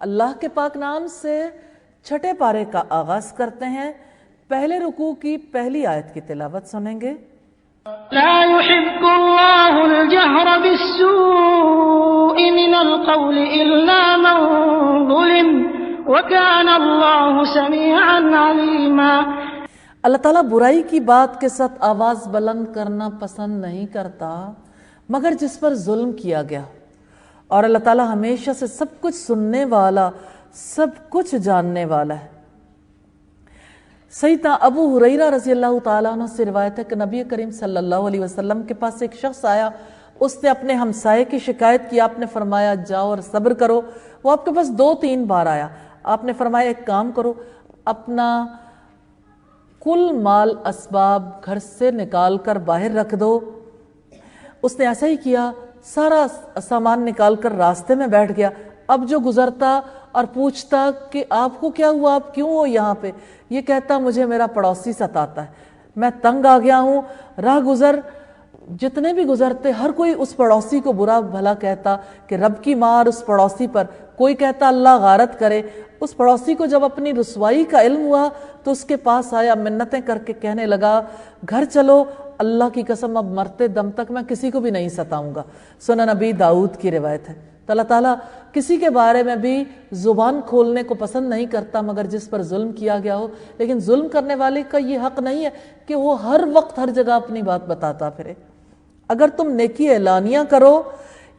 اللہ کے پاک نام سے چھٹے پارے کا آغاز کرتے ہیں. پہلے رکوع کی پہلی آیت کی تلاوت سنیں گے. لا يحب الله الجهر بالسوء من القول إلا من ظلم وكان الله سميعا عليما. اللہ تعالیٰ برائی کی بات کے ساتھ آواز بلند کرنا پسند نہیں کرتا مگر جس پر ظلم کیا گیا، اور اللہ تعالیٰ ہمیشہ سے سب کچھ سننے والا، سب کچھ جاننے والا ہے. سیدنا ابو ہریرہ رضی اللہ تعالیٰ عنہ سے روایت ہے کہ نبی کریم صلی اللہ علیہ وسلم کے پاس ایک شخص آیا. اس نے اپنے ہمسائے کی شکایت کی. آپ نے فرمایا جاؤ اور صبر کرو. وہ آپ کے پاس 2-3 بار آیا. آپ نے فرمایا ایک کام کرو، اپنا کل مال اسباب گھر سے نکال کر باہر رکھ دو. اس نے ایسا ہی کیا، سارا سامان نکال کر راستے میں بیٹھ گیا. اب جو گزرتا اور پوچھتا کہ آپ کو کیا ہوا، آپ کیوں ہو یہاں پہ، یہ کہتا مجھے میرا پڑوسی ستاتا ہے، میں تنگ آ گیا ہوں. راہ گزر جتنے بھی گزرتے ہر کوئی اس پڑوسی کو برا بھلا کہتا کہ رب کی مار اس پڑوسی پر، کوئی کہتا اللہ غارت کرے. اس پڑوسی کو جب اپنی رسوائی کا علم ہوا تو اس کے پاس آیا، منتیں کر کے کہنے لگا گھر چلو، اللہ کی قسم اب مرتے دم تک میں کسی کو بھی نہیں ستاؤں گا. سنن نبی داؤد کی روایت ہے. تو اللہ تعالیٰ کسی کے بارے میں بھی زبان کھولنے کو پسند نہیں کرتا مگر جس پر ظلم کیا گیا ہو. لیکن ظلم کرنے والے کا یہ حق نہیں ہے کہ وہ ہر وقت ہر جگہ اپنی بات بتاتا پھرے. اگر تم نیکی اعلانیہ کرو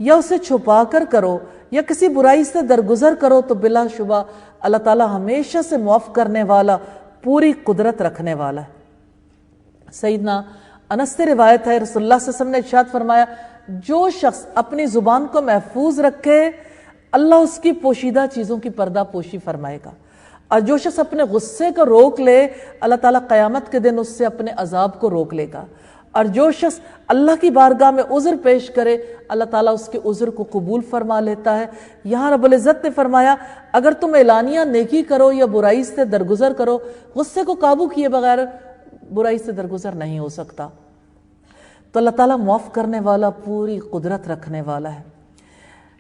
یا اسے چھپا کر کرو یا کسی برائی سے درگزر کرو تو بلا شبہ اللہ تعالیٰ ہمیشہ سے معاف کرنے والا، پوری قدرت رکھنے والا ہے. سیدنا انس سے روایت ہے، رسول اللہ صلی اللہ علیہ وسلم نے ارشاد فرمایا جو شخص اپنی زبان کو محفوظ رکھے اللہ اس کی پوشیدہ چیزوں کی پردہ پوشی فرمائے گا، اور جو شخص اپنے غصے کو روک لے اللہ تعالیٰ قیامت کے دن اس سے اپنے عذاب کو روک لے گا، اور جو شخص اللہ کی بارگاہ میں عذر پیش کرے اللہ تعالیٰ اس کے عذر کو قبول فرما لیتا ہے. یہاں رب العزت نے فرمایا اگر تم اعلانیہ نیکی کرو یا برائی سے درگزر کرو، غصے کو قابو کیے بغیر برائی سے درگزر نہیں ہو سکتا. تو اللہ تعالیٰ معاف کرنے والا، پوری قدرت رکھنے والا ہے.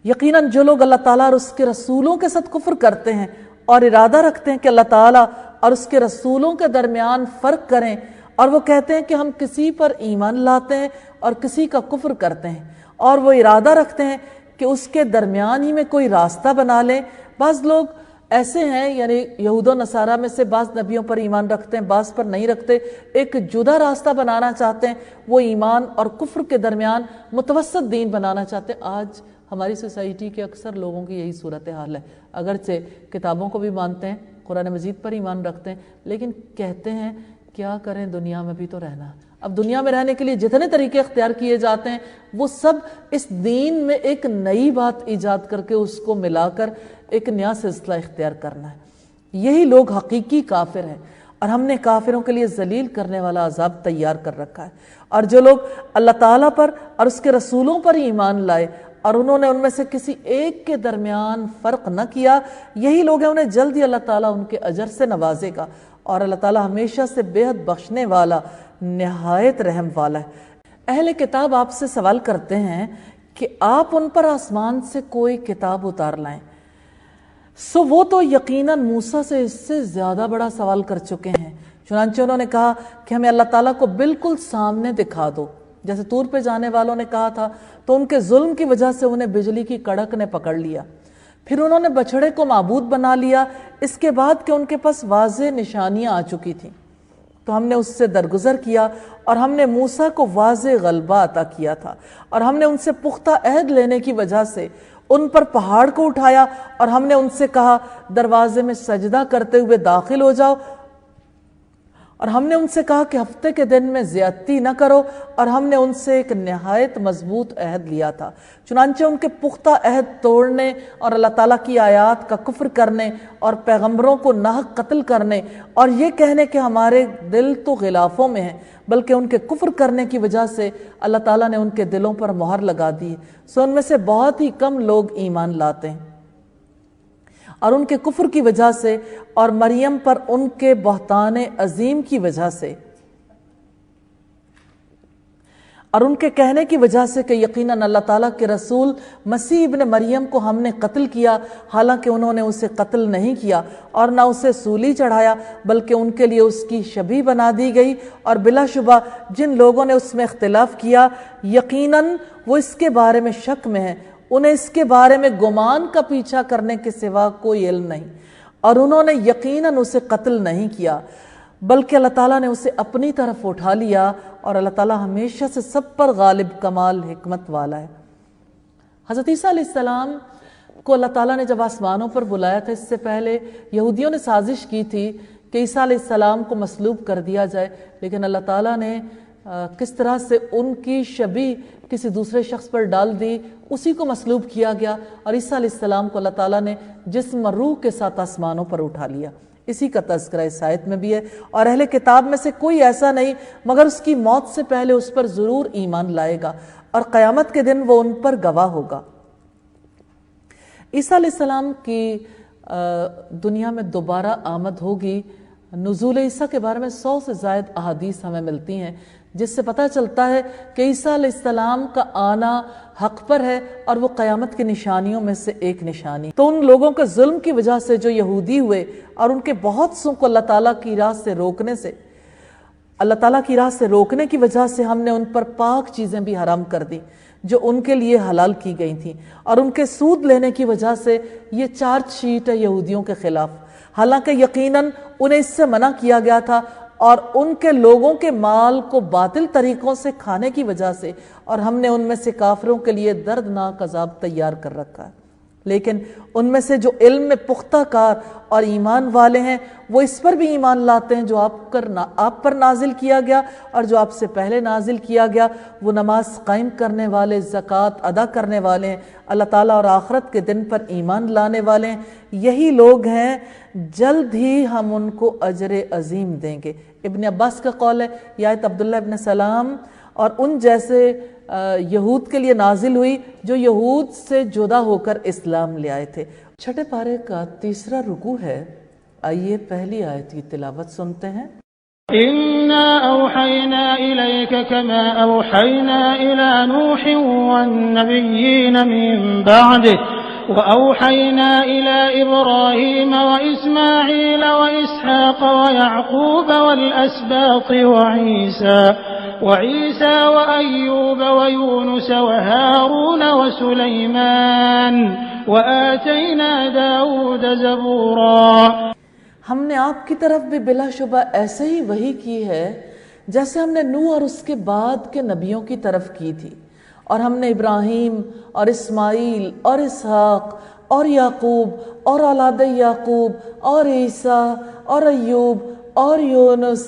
یقیناً جو لوگ اللہ تعالیٰ اور اس کے رسولوں کے ساتھ کفر کرتے ہیں اور ارادہ رکھتے ہیں کہ اللہ تعالیٰ اور اس کے رسولوں کے درمیان فرق کریں، اور وہ کہتے ہیں کہ ہم کسی پر ایمان لاتے ہیں اور کسی کا کفر کرتے ہیں، اور وہ ارادہ رکھتے ہیں کہ اس کے درمیان ہی میں کوئی راستہ بنا لیں. بعض لوگ ایسے ہیں، یعنی یہود و نصارہ میں سے بعض نبیوں پر ایمان رکھتے ہیں، بعض پر نہیں رکھتے، ایک جدا راستہ بنانا چاہتے ہیں، وہ ایمان اور کفر کے درمیان متوسط دین بنانا چاہتے ہیں. آج ہماری سوسائٹی کے اکثر لوگوں کی یہی صورتحال ہے. اگرچہ کتابوں کو بھی مانتے ہیں، قرآن مجید پر ایمان رکھتے ہیں، لیکن کہتے ہیں کیا کریں دنیا میں بھی تو رہنا. اب دنیا میں رہنے کے لیے جتنے طریقے اختیار کیے جاتے ہیں وہ سب اس دین میں ایک نئی بات ایجاد کر کے اس کو ملا کر ایک نیا سلسلہ اختیار کرنا ہے. یہی لوگ حقیقی کافر ہیں، اور ہم نے کافروں کے لیے ذلیل کرنے والا عذاب تیار کر رکھا ہے. اور جو لوگ اللہ تعالیٰ پر اور اس کے رسولوں پر ایمان لائے اور انہوں نے ان میں سے کسی ایک کے درمیان فرق نہ کیا، یہی لوگ ہیں، انہیں جلد ہی اللہ تعالیٰ ان کے اجر سے نوازے گا. اور اللہ تعالیٰ ہمیشہ سے بے حد بخشنے والا، نہایت رحم والا ہے. اہل کتاب آپ سے سوال کرتے ہیں کہ آپ ان پر آسمان سے کوئی کتاب اتار لائیں. سو وہ تو یقیناً موسیٰ سے اس سے زیادہ بڑا سوال کر چکے ہیں. چنانچہ انہوں نے کہا کہ ہمیں اللہ تعالیٰ کو بالکل سامنے دکھا دو. جیسے طور پہ جانے والوں نے کہا تھا، تو ان کے ظلم کی وجہ سے انہیں بجلی کی کڑک نے پکڑ لیا. پھر انہوں نے بچھڑے کو معبود بنا لیا اس کے بعد کہ ان کے پاس واضح نشانیاں آ چکی تھیں. تو ہم نے اس سے درگزر کیا اور ہم نے موسیٰ کو واضح غلبہ عطا کیا تھا، اور ہم نے ان سے پختہ عہد لینے کی وجہ سے ان پر پہاڑ کو اٹھایا، اور ہم نے ان سے کہا دروازے میں سجدہ کرتے ہوئے داخل ہو جاؤ، اور ہم نے ان سے کہا کہ ہفتے کے دن میں زیادتی نہ کرو، اور ہم نے ان سے ایک نہایت مضبوط عہد لیا تھا. چنانچہ ان کے پختہ عہد توڑنے اور اللہ تعالیٰ کی آیات کا کفر کرنے اور پیغمبروں کو ناحق قتل کرنے اور یہ کہنے کہ ہمارے دل تو غلافوں میں ہیں، بلکہ ان کے کفر کرنے کی وجہ سے اللہ تعالیٰ نے ان کے دلوں پر مہر لگا دی. سو ان میں سے بہت ہی کم لوگ ایمان لاتے ہیں، اور ان کے کفر کی وجہ سے اور مریم پر ان کے بہتان عظیم کی وجہ سے اور ان کے کہنے کی وجہ سے کہ یقیناً اللہ تعالیٰ کے رسول مسیح ابن مریم کو ہم نے قتل کیا، حالانکہ انہوں نے اسے قتل نہیں کیا اور نہ اسے سولی چڑھایا، بلکہ ان کے لیے اس کی شبیہ بنا دی گئی، اور بلا شبہ جن لوگوں نے اس میں اختلاف کیا یقیناً وہ اس کے بارے میں شک میں ہیں، انہیں اس کے بارے میں گمان کا پیچھا کرنے کے سوا کوئی علم نہیں، اور انہوں نے یقیناً اسے قتل نہیں کیا بلکہ اللہ تعالیٰ نے اسے اپنی طرف اٹھا لیا، اور اللہ تعالیٰ ہمیشہ سے سب پر غالب کمال حکمت والا ہے۔ حضرت عیسیٰ علیہ السلام کو اللہ تعالیٰ نے جب آسمانوں پر بلایا تھا، اس سے پہلے یہودیوں نے سازش کی تھی کہ عیسیٰ علیہ السلام کو مصلوب کر دیا جائے، لیکن اللہ تعالیٰ نے کس طرح سے ان کی شبیہ کسی دوسرے شخص پر ڈال دی، اسی کو مصلوب کیا گیا، اور عیسیٰ علیہ السلام کو اللہ تعالیٰ نے جسم روح کے ساتھ آسمانوں پر اٹھا لیا۔ اسی کا تذکرہ اس آیت میں بھی ہے، اور اہل کتاب میں سے کوئی ایسا نہیں مگر اس کی موت سے پہلے اس پر ضرور ایمان لائے گا، اور قیامت کے دن وہ ان پر گواہ ہوگا۔ عیسیٰ علیہ السلام کی دنیا میں دوبارہ آمد ہوگی۔ نزول عیسیٰ کے بارے میں 100 سے زائد احادیث ہمیں ملتی ہیں، جس سے پتہ چلتا ہے کہ عیسیٰ علیہ السلام کا آنا حق پر ہے، اور وہ قیامت کی نشانیوں میں سے ایک نشانی۔ تو ان لوگوں کے ظلم کی وجہ سے جو یہودی ہوئے، اور ان کے بہت سو کو اللہ تعالیٰ کی راہ سے روکنے کی وجہ سے ہم نے ان پر پاک چیزیں بھی حرام کر دی جو ان کے لیے حلال کی گئی تھیں، اور ان کے سود لینے کی وجہ سے یہ چارج شیٹ ہے یہودیوں کے خلاف، حالانکہ یقیناً انہیں اس سے منع کیا گیا تھا، اور ان کے لوگوں کے مال کو باطل طریقوں سے کھانے کی وجہ سے، اور ہم نے ان میں سے کافروں کے لیے دردناک عذاب تیار کر رکھا ہے۔ لیکن ان میں سے جو علم میں پختہ کار اور ایمان والے ہیں وہ اس پر بھی ایمان لاتے ہیں جو آپ پر نازل کیا گیا، اور جو آپ سے پہلے نازل کیا گیا، وہ نماز قائم کرنے والے، زکوٰۃ ادا کرنے والے ہیں، اللہ تعالیٰ اور آخرت کے دن پر ایمان لانے والے ہیں، یہی لوگ ہیں، جلد ہی ہم ان کو اجر عظیم دیں گے۔ ابن عباس کا قول ہے، یہ آیت عبداللہ ابن سلام اور ان جیسے یہود کے لیے نازل ہوئی جو یہود سے جدا ہو کر اسلام لے آئے تھے۔ چھٹے پارے کا 3 رکوع ہے، آئیے پہلی آیت کی تلاوت سنتے ہیں۔ إنا أوحينا إليك كما أوحينا إلى نوح والنبيين من بعده وأوحينا إلى إبراهيم وإسماعيل وإسحاق ويعقوب والأسباط وعيسى وأيوب ويونس وهارون وسليمان وآتينا داود زبورا۔ ہم نے آپ کی طرف بھی بلا شبہ ایسے ہی وحی کی ہے جیسے ہم نے نوح اور اس کے بعد کے نبیوں کی طرف کی تھی، اور ہم نے ابراہیم اور اسماعیل اور اسحاق اور یعقوب اور اولاد یعقوب اور عیسیٰ اور ایوب اور یونس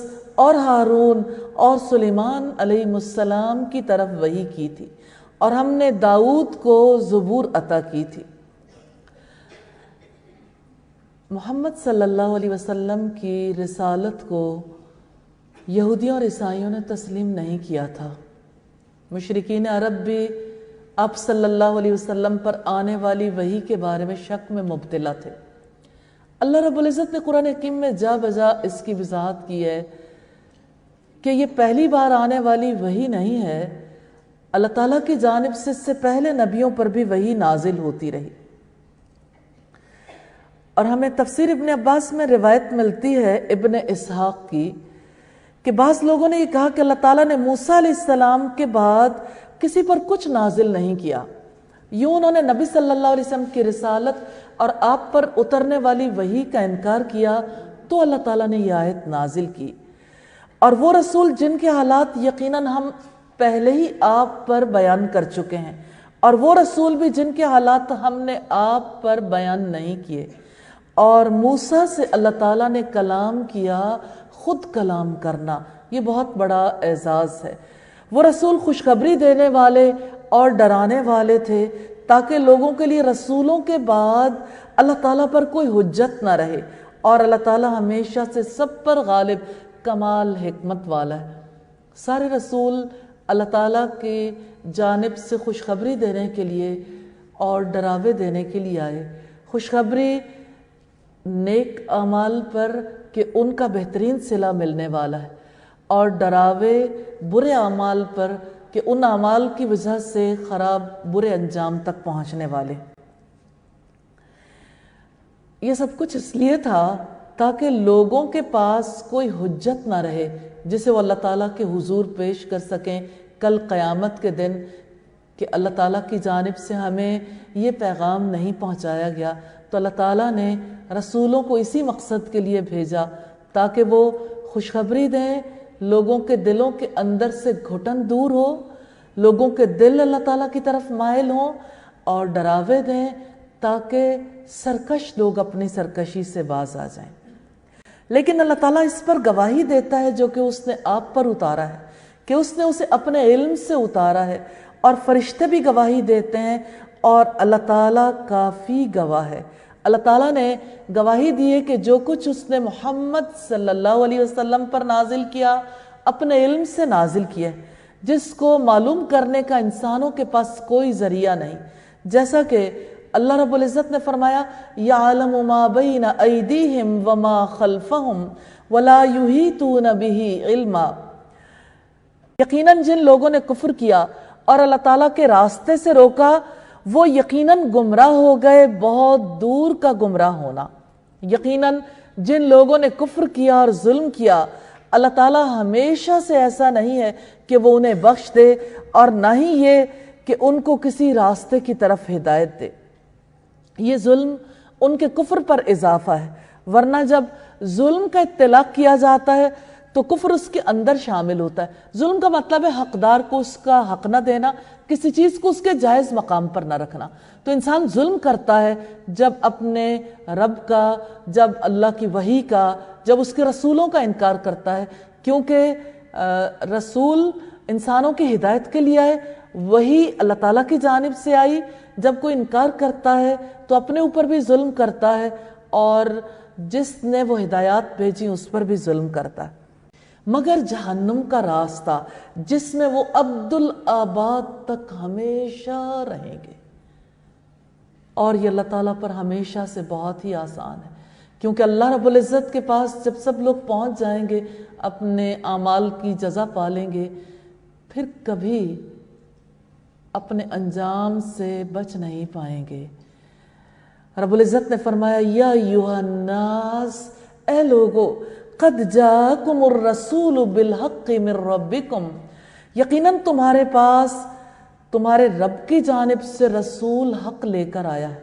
اور ہارون اور سلیمان علیہ السلام کی طرف وحی کی تھی، اور ہم نے داؤد کو زبور عطا کی تھی۔ محمد صلی اللہ علیہ وسلم کی رسالت کو یہودیوں اور عیسائیوں نے تسلیم نہیں کیا تھا۔ مشرکین عرب بھی آپ صلی اللہ علیہ وسلم پر آنے والی وحی کے بارے میں شک میں مبتلا تھے۔ اللہ رب العزت نے قرآن حکیم میں جا بجا اس کی وضاحت کی ہے کہ یہ پہلی بار آنے والی وحی نہیں ہے، اللہ تعالیٰ کی جانب سے اس سے پہلے نبیوں پر بھی وحی نازل ہوتی رہی۔ اور ہمیں تفسیر ابن عباس میں روایت ملتی ہے ابن اسحاق کی کہ بعض لوگوں نے یہ کہا کہ اللہ تعالیٰ نے موسیٰ علیہ السلام کے بعد کسی پر کچھ نازل نہیں کیا، یوں انہوں نے نبی صلی اللہ علیہ وسلم کی رسالت اور آپ پر اترنے والی وحی کا انکار کیا، تو اللہ تعالیٰ نے یہ آیت نازل کی۔ اور وہ رسول جن کے حالات یقیناً ہم پہلے ہی آپ پر بیان کر چکے ہیں، اور وہ رسول بھی جن کے حالات ہم نے آپ پر بیان نہیں کیے، اور موسیٰ سے اللہ تعالیٰ نے کلام کیا، خود کلام کرنا یہ بہت بڑا اعزاز ہے۔ وہ رسول خوشخبری دینے والے اور ڈرانے والے تھے تاکہ لوگوں کے لیے رسولوں کے بعد اللہ تعالیٰ پر کوئی حجت نہ رہے، اور اللہ تعالیٰ ہمیشہ سے سب پر غالب کمال حکمت والا ہے۔ سارے رسول اللہ تعالیٰ کی جانب سے خوشخبری دینے کے لیے اور ڈراوے دینے کے لیے آئے۔ خوشخبری نیک اعمال پر کہ ان کا بہترین صلہ ملنے والا ہے، اور ڈراوے برے اعمال پر کہ ان اعمال کی وجہ سے خراب برے انجام تک پہنچنے والے۔ یہ سب کچھ اس لیے تھا تاکہ لوگوں کے پاس کوئی حجت نہ رہے جسے وہ اللہ تعالیٰ کے حضور پیش کر سکیں کل قیامت کے دن، کہ اللہ تعالیٰ کی جانب سے ہمیں یہ پیغام نہیں پہنچایا گیا۔ تو اللہ تعالیٰ نے رسولوں کو اسی مقصد کے لیے بھیجا تاکہ وہ خوشخبری دیں، لوگوں کے دلوں کے اندر سے گھٹن دور ہو، لوگوں کے دل اللہ تعالیٰ کی طرف مائل ہوں، اور ڈراوے دیں تاکہ سرکش لوگ اپنی سرکشی سے باز آ جائیں۔ لیکن اللہ تعالیٰ اس پر گواہی دیتا ہے جو کہ اس نے آپ پر اتارا ہے، کہ اس نے اسے اپنے علم سے اتارا ہے، اور فرشتے بھی گواہی دیتے ہیں، اور اللہ تعالیٰ کافی گواہ ہے۔ اللہ تعالیٰ نے گواہی دی ہے کہ جو کچھ اس نے محمد صلی اللہ علیہ وسلم پر نازل کیا اپنے علم سے نازل کیا ہے، جس کو معلوم کرنے کا انسانوں کے پاس کوئی ذریعہ نہیں۔ جیسا کہ اللہ رب العزت نے فرمایا یعلم ما بین ایدیہم وما خلفہم ولا یحیطون بہ علما، یقیناً جن لوگوں نے کفر کیا اور اللہ تعالیٰ کے راستے سے روکا وہ یقیناً گمراہ ہو گئے، بہت دور کا گمراہ ہونا۔ یقیناً جن لوگوں نے کفر کیا اور ظلم کیا، اللہ تعالیٰ ہمیشہ سے ایسا نہیں ہے کہ وہ انہیں بخش دے، اور نہ ہی یہ کہ ان کو کسی راستے کی طرف ہدایت دے۔ یہ ظلم ان کے کفر پر اضافہ ہے، ورنہ جب ظلم کا اطلاق کیا جاتا ہے تو کفر اس کے اندر شامل ہوتا ہے۔ ظلم کا مطلب ہے حقدار کو اس کا حق نہ دینا، کسی چیز کو اس کے جائز مقام پر نہ رکھنا۔ تو انسان ظلم کرتا ہے جب اپنے رب کا، جب اللہ کی وحی کا، جب اس کے رسولوں کا انکار کرتا ہے، کیونکہ رسول انسانوں کی ہدایت کے لیے آئے، وہی اللہ تعالیٰ کی جانب سے آئی۔ جب کوئی انکار کرتا ہے تو اپنے اوپر بھی ظلم کرتا ہے، اور جس نے وہ ہدایات بھیجی اس پر بھی ظلم کرتا ہے۔ مگر جہنم کا راستہ جس میں وہ ابدالآباد تک ہمیشہ رہیں گے، اور یہ اللہ تعالیٰ پر ہمیشہ سے بہت ہی آسان ہے، کیونکہ اللہ رب العزت کے پاس جب سب لوگ پہنچ جائیں گے، اپنے اعمال کی جزا پالیں گے، پھر کبھی اپنے انجام سے بچ نہیں پائیں گے۔ رب العزت نے فرمایا یا ایھا الناس، اے لوگو، قد جاءکم الرسول بالحق من ربکم، یقیناً تمہارے پاس تمہارے رب کی جانب سے رسول حق لے کر آیا ہے،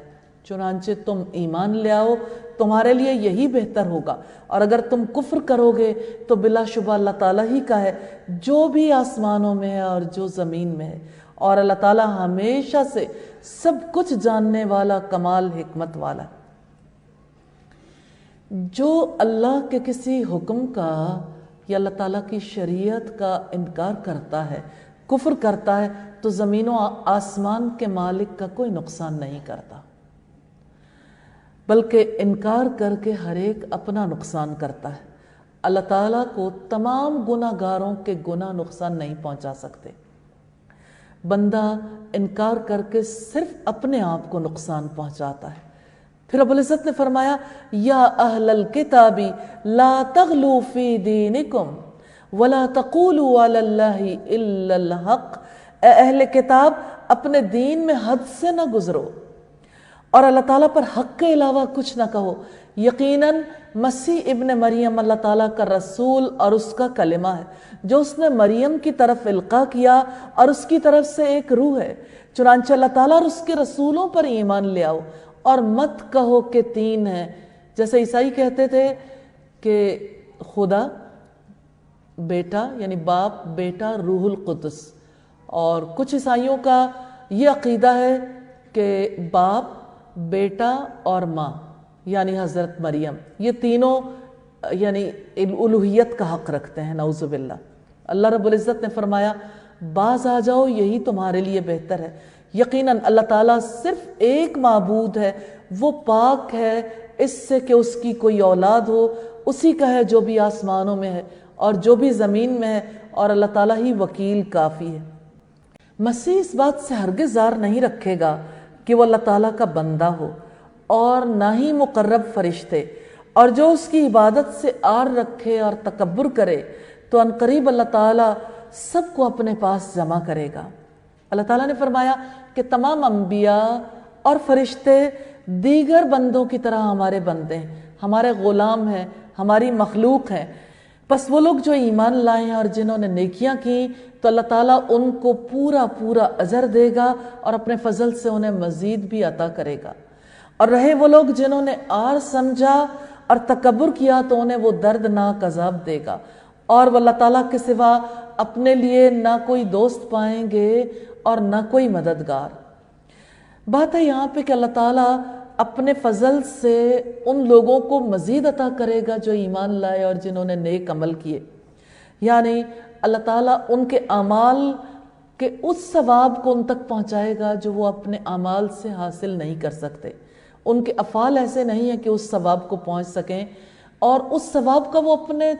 چنانچہ تم ایمان لے آؤ، تمہارے لیے یہی بہتر ہوگا، اور اگر تم کفر کرو گے تو بلا شبہ اللہ تعالیٰ ہی کا ہے جو بھی آسمانوں میں ہے اور جو زمین میں ہے، اور اللہ تعالیٰ ہمیشہ سے سب کچھ جاننے والا، کمال حکمت والا۔ جو اللہ کے کسی حکم کا یا اللہ تعالیٰ کی شریعت کا انکار کرتا ہے، کفر کرتا ہے، تو زمین و آسمان کے مالک کا کوئی نقصان نہیں کرتا، بلکہ انکار کر کے ہر ایک اپنا نقصان کرتا ہے۔ اللہ تعالیٰ کو تمام گناہ گاروں کے گناہ نقصان نہیں پہنچا سکتے، بندہ انکار کر کے صرف اپنے آپ کو نقصان پہنچاتا ہے۔ پھر رب العزت نے فرمایا یا اہل الکتاب لا تغلوا فی دینکم ولا تقولوا علی اللہ الا الحق، اے اہل کتاب اپنے دین میں حد سے نہ گزرو اور اللہ تعالیٰ پر حق کے علاوہ کچھ نہ کہو۔ یقیناً مسیح ابن مریم اللہ تعالیٰ کا رسول اور اس کا کلمہ ہے، جو اس نے مریم کی طرف القاء کیا، اور اس کی طرف سے ایک روح ہے۔ چنانچہ اللہ تعالیٰ اور اس کے رسولوں پر ایمان لے آؤ، اور مت کہو کہ تین ہیں، جیسے عیسائی کہتے تھے کہ خدا بیٹا، یعنی باپ بیٹا روح القدس، اور کچھ عیسائیوں کا یہ عقیدہ ہے کہ باپ بیٹا اور ماں یعنی حضرت مریم، یہ تینوں یعنی الوہیت کا حق رکھتے ہیں، نعوذ باللہ۔ اللہ رب العزت نے فرمایا باز آ جاؤ، یہی تمہارے لیے بہتر ہے۔ یقیناً اللہ تعالیٰ صرف ایک معبود ہے، وہ پاک ہے اس سے کہ اس کی کوئی اولاد ہو، اسی کا ہے جو بھی آسمانوں میں ہے اور جو بھی زمین میں ہے، اور اللہ تعالیٰ ہی وکیل کافی ہے۔ مسیح اس بات سے ہرگز ظاہر نہیں رکھے گا کہ وہ اللہ تعالیٰ کا بندہ ہو، اور نہ ہی مقرب فرشتے، اور جو اس کی عبادت سے آر رکھے اور تکبر کرے تو عنقریب اللہ تعالیٰ سب کو اپنے پاس جمع کرے گا۔ اللہ تعالیٰ نے فرمایا کہ تمام انبیاء اور فرشتے دیگر بندوں کی طرح ہمارے بندے ہیں، ہمارے غلام ہیں، ہماری مخلوق ہیں۔ بس وہ لوگ جو ایمان لائے ہیں اور جنہوں نے نیکیاں کی تو اللہ تعالیٰ ان کو پورا پورا اجر دے گا اور اپنے فضل سے انہیں مزید بھی عطا کرے گا۔ اور رہے وہ لوگ جنہوں نے آر سمجھا اور تکبر کیا تو انہیں وہ دردناک عذاب دے گا، اور وہ اللہ تعالیٰ کے سوا اپنے لیے نہ کوئی دوست پائیں گے اور نہ کوئی مددگار۔ بات ہے یہاں پہ کہ اللہ تعالیٰ اپنے فضل سے ان لوگوں کو مزید عطا کرے گا جو ایمان لائے اور جنہوں نے نیک عمل کیے، یعنی اللہ تعالیٰ ان کے اعمال کے اس ثواب کو ان تک پہنچائے گا جو وہ اپنے اعمال سے حاصل نہیں کر سکتے۔ ان کے افعال ایسے نہیں ہیں کہ اس ثواب کو پہنچ سکیں، اور اس ثواب کا وہ اپنے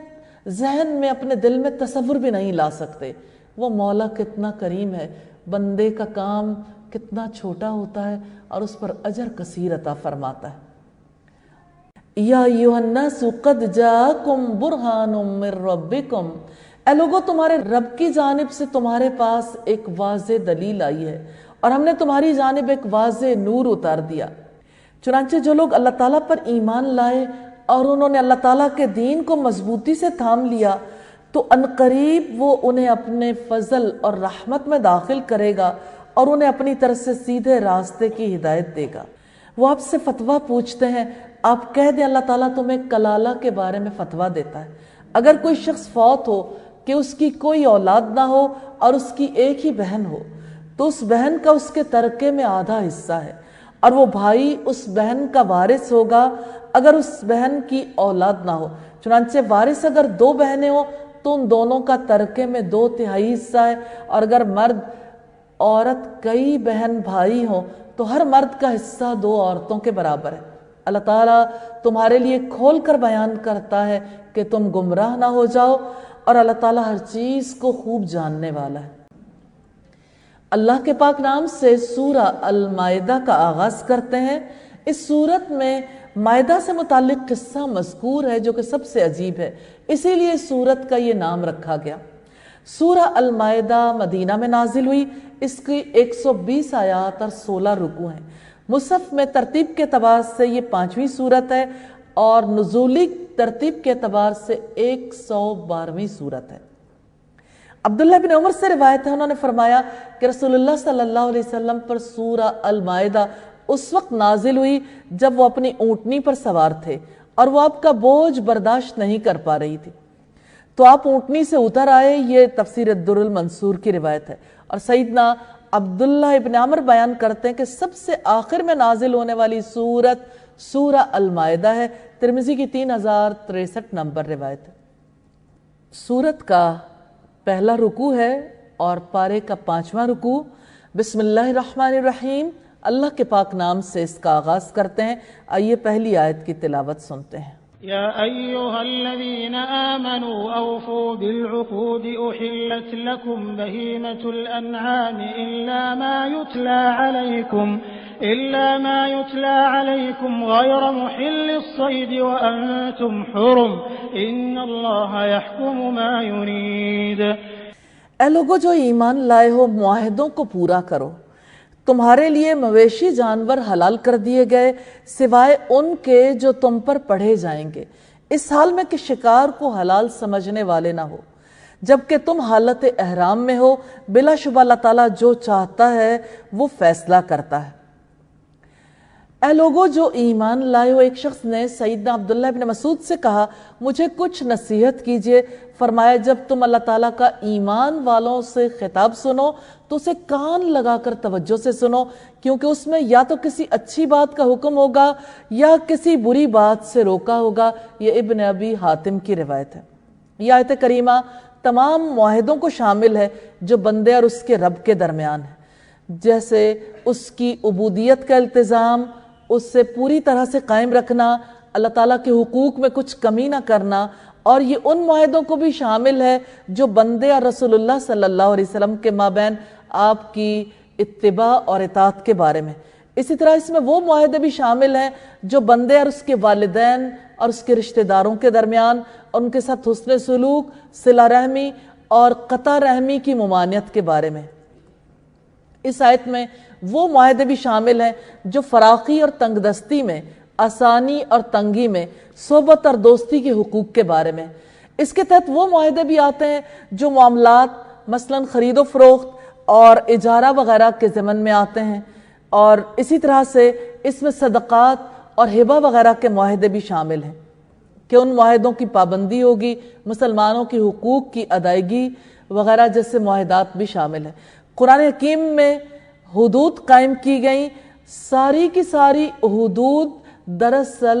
ذہن میں اپنے دل میں تصور بھی نہیں لا سکتے۔ وہ مولا کتنا کریم ہے، بندے کا کام کتنا چھوٹا ہوتا ہے اور اس پر اجر کثیر عطا فرماتا ہے۔ یا ایھا الناس قد جاءکم برہان من ربکم، اے لوگو تمہارے رب کی جانب سے تمہارے پاس ایک واضح دلیل آئی ہے اور ہم نے تمہاری جانب ایک واضح نور اتار دیا۔ چنانچہ جو لوگ اللہ تعالیٰ پر ایمان لائے اور انہوں نے اللہ تعالیٰ کے دین کو مضبوطی سے تھام لیا تو عنقریب وہ انہیں اپنے فضل اور رحمت میں داخل کرے گا اور انہیں اپنی طرف سے سیدھے راستے کی ہدایت دے گا۔ وہ آپ سے فتویٰ پوچھتے ہیں، آپ کہہ دیں اللہ تعالیٰ تمہیں کلالہ کے بارے میں فتویٰ دیتا ہے۔ اگر کوئی شخص فوت ہو کہ اس کی کوئی اولاد نہ ہو اور اس کی ایک ہی بہن ہو تو اس بہن کا اس کے ترکے میں آدھا حصہ ہے، اور وہ بھائی اس بہن کا وارث ہوگا اگر اس بہن کی اولاد نہ ہو۔ چنانچہ وارث اگر دو بہنیں ہوں تو ان دونوں کا ترکے میں 2/3 حصہ ہے، اور اگر مرد عورت کئی بہن بھائی ہوں تو ہر مرد کا حصہ 2 عورتوں کے برابر ہے۔ اللہ تعالیٰ تمہارے لیے کھول کر بیان کرتا ہے کہ تم گمراہ نہ ہو جاؤ، اور اللہ تعالیٰ ہر چیز کو خوب جاننے والا ہے۔ اللہ کے پاک نام سے سورہ المائدہ کا آغاز کرتے ہیں۔ اس سورت میں مائدہ سے متعلق قصہ مذکور ہے جو کہ سب سے عجیب ہے، اسی لیے اس سورت کا یہ نام رکھا گیا۔ سورہ المائدہ مدینہ میں نازل ہوئی، اس کی 120 آیات اور 16 رکوع ہیں۔ مصحف میں ترتیب کے اعتبار سے یہ 5ویں سورت ہے اور نزولی ترتیب کے اعتبار سے 112ویں سورت ہے۔ عبداللہ بن عمر سے روایت ہے، انہوں نے فرمایا کہ رسول اللہ صلی اللہ علیہ وسلم پر سورہ المائدہ اس وقت نازل ہوئی جب وہ اپنی اونٹنی پر سوار تھے اور وہ آپ کا بوجھ برداشت نہیں کر پا رہی تھی، تو آپ اونٹنی سے اتر آئے۔ یہ تفسیر الدر المنصور کی روایت ہے، اور سیدنا عبداللہ ابن عمر بیان کرتے ہیں کہ سب سے آخر میں نازل ہونے والی سورت سورہ المائدہ ہے۔ ترمذی کی 3063 نمبر روایت ہے۔ سورت کا پہلا رکوع ہے اور پارے کا 5واں رکوع۔ بسم اللہ الرحمن الرحیم، اللہ کے پاک نام سے اس کا آغاز کرتے ہیں۔ آئیے پہلی آیت کی تلاوت سنتے ہیں۔ يا أيها الذين آمنوا أوفوا بالعقود أحلت لكم بهيمة الأنعام إلا ما يتلى عليكم غير محل الصيد وأنتم حرم إن الله يحكم ما يريد۔ اے لوگو جو ایمان لائے ہو، معاہدوں کو پورا کرو۔ تمہارے لیے مویشی جانور حلال کر دیے گئے سوائے ان کے جو تم پر پڑھے جائیں گے، اس حال میں کہ شکار کو حلال سمجھنے والے نہ ہو، جبکہ تم حالت احرام میں ہو۔ بلا شبہ اللہ تعالیٰ جو چاہتا ہے وہ فیصلہ کرتا ہے۔ اے لوگو جو ایمان لائے ہو، ایک شخص نے سیدنا عبداللہ بن مسعود سے کہا مجھے کچھ نصیحت کیجئے۔ فرمایا جب تم اللہ تعالیٰ کا ایمان والوں سے خطاب سنو تو اسے کان لگا کر توجہ سے سنو، کیونکہ اس میں یا تو کسی اچھی بات کا حکم ہوگا یا کسی بری بات سے روکا ہوگا۔ یہ ابن ابی حاتم کی روایت ہے۔ یہ آیت کریمہ تمام معاہدوں کو شامل ہے جو بندے اور اس کے رب کے درمیان ہے، جیسے اس کی عبودیت کا التزام، اس سے پوری طرح سے قائم رکھنا، اللہ تعالیٰ کے حقوق میں کچھ کمی نہ کرنا، اور یہ ان معاہدوں کو بھی شامل ہے جو بندے اور رسول اللہ صلی اللہ علیہ وسلم کے مابین آپ کی اتباع اور اطاعت کے بارے میں۔ اسی طرح اس میں وہ معاہدے بھی شامل ہیں جو بندے اور اس کے والدین اور اس کے رشتہ داروں کے درمیان، ان کے ساتھ حسن سلوک، صلہ رحمی اور قطع رحمی کی ممانعت کے بارے میں۔ اس آیت میں وہ معاہدے بھی شامل ہیں جو فراخی اور تنگ دستی میں، آسانی اور تنگی میں، صحبت اور دوستی کے حقوق کے بارے میں۔ اس کے تحت وہ معاہدے بھی آتے ہیں جو معاملات مثلاً خرید و فروخت اور اجارہ وغیرہ کے ضمن میں آتے ہیں، اور اسی طرح سے اس میں صدقات اور ہبہ وغیرہ کے معاہدے بھی شامل ہیں کہ ان معاہدوں کی پابندی ہوگی، مسلمانوں کی حقوق کی ادائیگی وغیرہ جیسے معاہدات بھی شامل ہیں۔ قرآن حکیم میں حدود قائم کی گئیں، ساری کی ساری حدود دراصل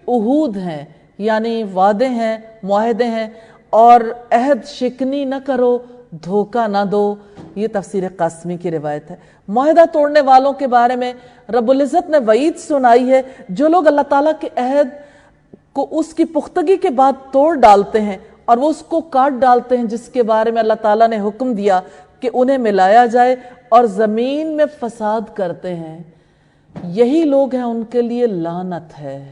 عہود ہیں، یعنی وعدے ہیں، معاہدے ہیں، اور عہد شکنی نہ کرو، دھوکہ نہ دو، یہ تفسیر قاسمی کی روایت ہے۔ معاہدہ توڑنے والوں کے بارے میں رب العزت نے وعید سنائی ہے، جو لوگ اللہ تعالیٰ کے عہد کو اس کی پختگی کے بعد توڑ ڈالتے ہیں اور وہ اس کو کاٹ ڈالتے ہیں جس کے بارے میں اللہ تعالیٰ نے حکم دیا کہ انہیں ملایا جائے، اور زمین میں فساد کرتے ہیں، یہی لوگ ہیں، ان کے لیے لعنت ہے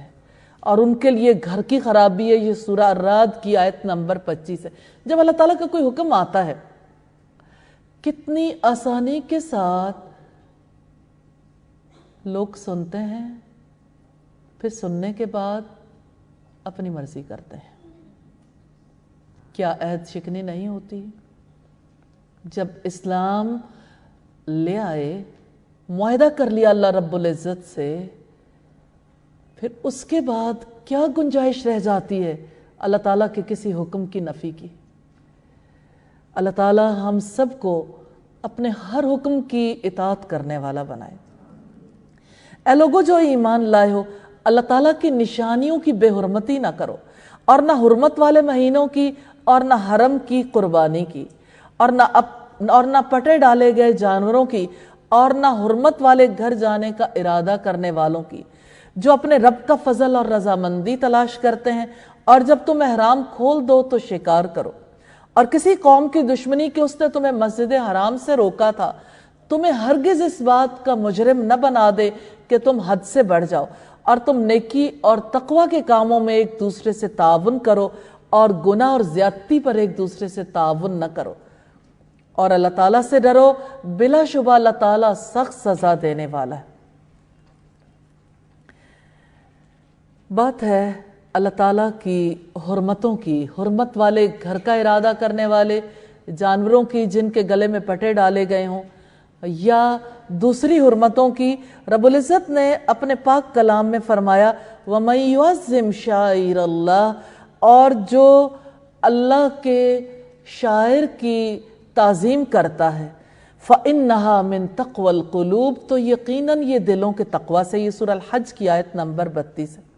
اور ان کے لیے گھر کی خرابی ہے۔ یہ سورہ الرعد کی آیت نمبر 25 ہے۔ جب اللہ تعالیٰ کا کوئی حکم آتا ہے کتنی آسانی کے ساتھ لوگ سنتے ہیں، پھر سننے کے بعد اپنی مرضی کرتے ہیں۔ کیا عہد شکنی نہیں ہوتی؟ جب اسلام لے آئے، معاہدہ کر لیا اللہ رب العزت سے، پھر اس کے بعد کیا گنجائش رہ جاتی ہے اللہ تعالیٰ کے کسی حکم کی نفی کی؟ اللہ تعالیٰ ہم سب کو اپنے ہر حکم کی اطاعت کرنے والا بنائے۔ اے لوگو جو ایمان لائے ہو، اللہ تعالیٰ کی نشانیوں کی بے حرمتی نہ کرو، اور نہ حرمت والے مہینوں کی، اور نہ حرم کی قربانی کی، اور نہ پٹے ڈالے گئے جانوروں کی، اور نہ حرمت والے گھر جانے کا ارادہ کرنے والوں کی، جو اپنے رب کا فضل اور رضامندی تلاش کرتے ہیں، اور جب تم احرام کھول دو تو شکار کرو۔ اور کسی قوم کی دشمنی کہ اس نے تمہیں مسجد حرام سے روکا تھا، تمہیں ہرگز اس بات کا مجرم نہ بنا دے کہ تم حد سے بڑھ جاؤ، اور تم نیکی اور تقوی کے کاموں میں ایک دوسرے سے تعاون کرو، اور گناہ اور زیادتی پر ایک دوسرے سے تعاون نہ کرو، اور اللہ تعالیٰ سے ڈرو، بلا شبہ اللہ تعالیٰ سخت سزا دینے والا ہے۔ بات ہے اللہ تعالیٰ کی حرمتوں کی، حرمت والے گھر کا ارادہ کرنے والے جانوروں کی جن کے گلے میں پٹے ڈالے گئے ہوں، یا دوسری حرمتوں کی۔ رب العزت نے اپنے پاک کلام میں فرمایا وَمَن يُعَظِّمْ شَعَائِرَ اللَّهِ، اور جو اللہ کے شاعر کی تعظیم کرتا ہے، فَإِنَّهَا مِن تَقْوَى الْقُلُوبِ، تو یقیناً یہ دلوں کے تقوی سے۔ یہ سورہ الحج کی آیت نمبر 32 ہے۔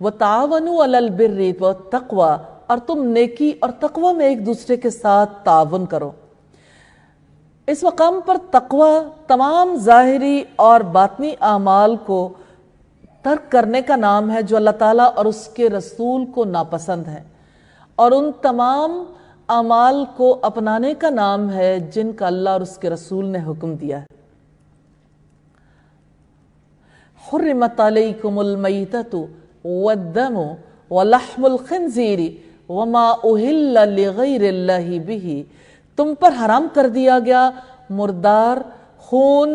وَتَعَاوَنُوا عَلَى الْبِرِّ وَالتَّقْوَى، اور تم نیکی اور تقوی میں ایک دوسرے کے ساتھ تعاون کرو۔ اس مقام پر تقوی تمام ظاہری اور باطنی اعمال کو ترک کرنے کا نام ہے جو اللہ تعالیٰ اور اس کے رسول کو ناپسند ہیں، اور ان تمام اعمال کو اپنانے کا نام ہے جن کا اللہ اور اس کے رسول نے حکم دیا ہے۔ حرمت علیکم المیتۃ والدم ولحم الخنزیر وما اہل لغیر اللہ بہ، تم پر حرام کر دیا گیا مردار، خون،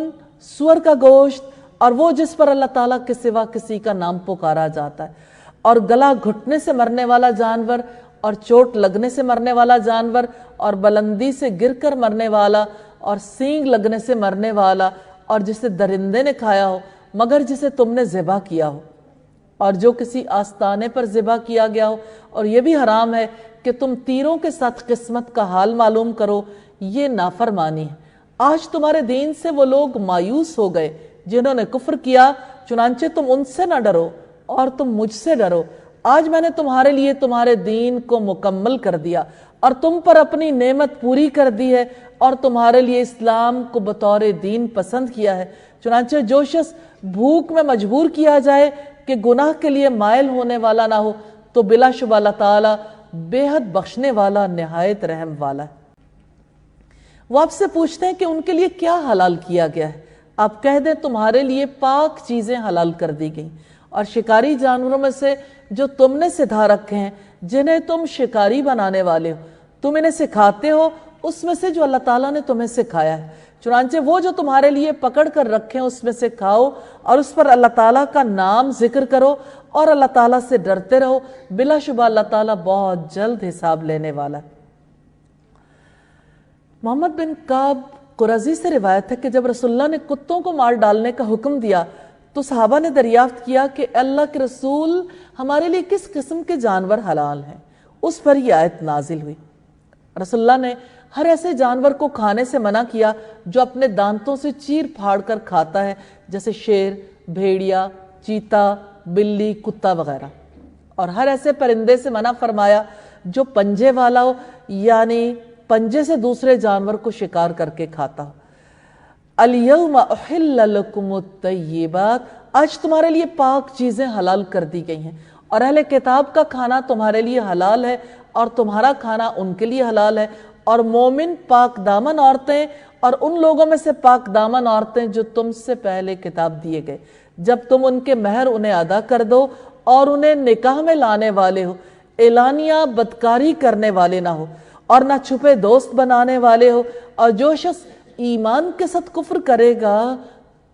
سور کا گوشت، اور وہ جس پر اللہ تعالیٰ کے سوا کسی کا نام پکارا جاتا ہے، اور گلا گھٹنے سے مرنے والا جانور، اور چوٹ لگنے سے مرنے والا جانور، اور بلندی سے گر کر مرنے والا، اور سینگ لگنے سے مرنے والا، اور جسے درندے نے کھایا ہو مگر جسے تم نے ذبح کیا ہو، اور جو کسی آستانے پر ذبح کیا گیا ہو، اور یہ بھی حرام ہے کہ تم تیروں کے ساتھ قسمت کا حال معلوم کرو، یہ نافرمانی ہے۔ آج تمہارے دین سے وہ لوگ مایوس ہو گئے جنہوں نے کفر کیا، چنانچہ تم ان سے نہ ڈرو اور تم مجھ سے ڈرو۔ آج میں نے تمہارے لیے تمہارے دین کو مکمل کر دیا اور تم پر اپنی نعمت پوری کر دی ہے، اور تمہارے لیے اسلام کو بطور دین پسند کیا ہے۔ چنانچہ جو شخص بھوک میں مجبور کیا جائے کہ گناہ کے لیے مائل ہونے والا نہ ہو، تو بلا شبہ اللہ تعالیٰ بے حد بخشنے والا، نہایت رحم والا ہے۔ وہ آپ سے پوچھتے ہیں کہ ان کے لیے کیا حلال کیا گیا ہے؟ آپ کہہ دیں تمہارے لیے پاک چیزیں حلال کر دی گئیں، اور شکاری جانوروں میں سے جو تم نے سدھا رکھے ہیں جنہیں تم شکاری بنانے والے ہو، تم انہیں سکھاتے ہو اس میں سے جو اللہ تعالیٰ نے تمہیں سکھایا ہے، چنانچہ وہ جو تمہارے لیے پکڑ کر رکھے ہیں اس میں سے کھاؤ اور اس پر اللہ تعالیٰ کا نام ذکر کرو اور اللہ تعالیٰ سے ڈرتے رہو، بلا شبہ اللہ تعالیٰ بہت جلد حساب لینے والا ہے۔ محمد بن کعب قرظی سے روایت ہے کہ جب رسول اللہ نے کتوں کو مار ڈالنے کا حکم دیا تو صحابہ نے دریافت کیا کہ اللہ کے رسول ہمارے لیے کس قسم کے جانور حلال ہیں؟ اس پر یہ آیت نازل ہوئی۔ رسول اللہ نے ہر ایسے جانور کو کھانے سے منع کیا جو اپنے دانتوں سے چیر پھاڑ کر کھاتا ہے، جیسے شیر، بھیڑیا، چیتا، بلی، کتا وغیرہ، اور ہر ایسے پرندے سے منع فرمایا جو پنجے والا ہو، یعنی پنجے سے دوسرے جانور کو شکار کر کے کھاتا ہو۔ الْيَوْمَ أُحِلَّ لَكُمُ الطَّيِّبَاتُ، آج تمہارے لیے پاک چیزیں حلال کر دی گئی ہیں، اور اہل کتاب کا کھانا تمہارے لیے حلال ہے اور تمہارا کھانا ان کے لیے حلال ہے، اور مومن پاک دامن عورتیں اور ان لوگوں میں سے پاک دامن عورتیں جو تم سے پہلے کتاب دیے گئے، جب تم ان کے مہر انہیں ادا کر دو اور انہیں نکاح میں لانے والے ہو، اعلانیہ بدکاری کرنے والے نہ ہو اور نہ چھپے دوست بنانے والے ہو، اور جو شخص ایمان کے ساتھ کفر کرے گا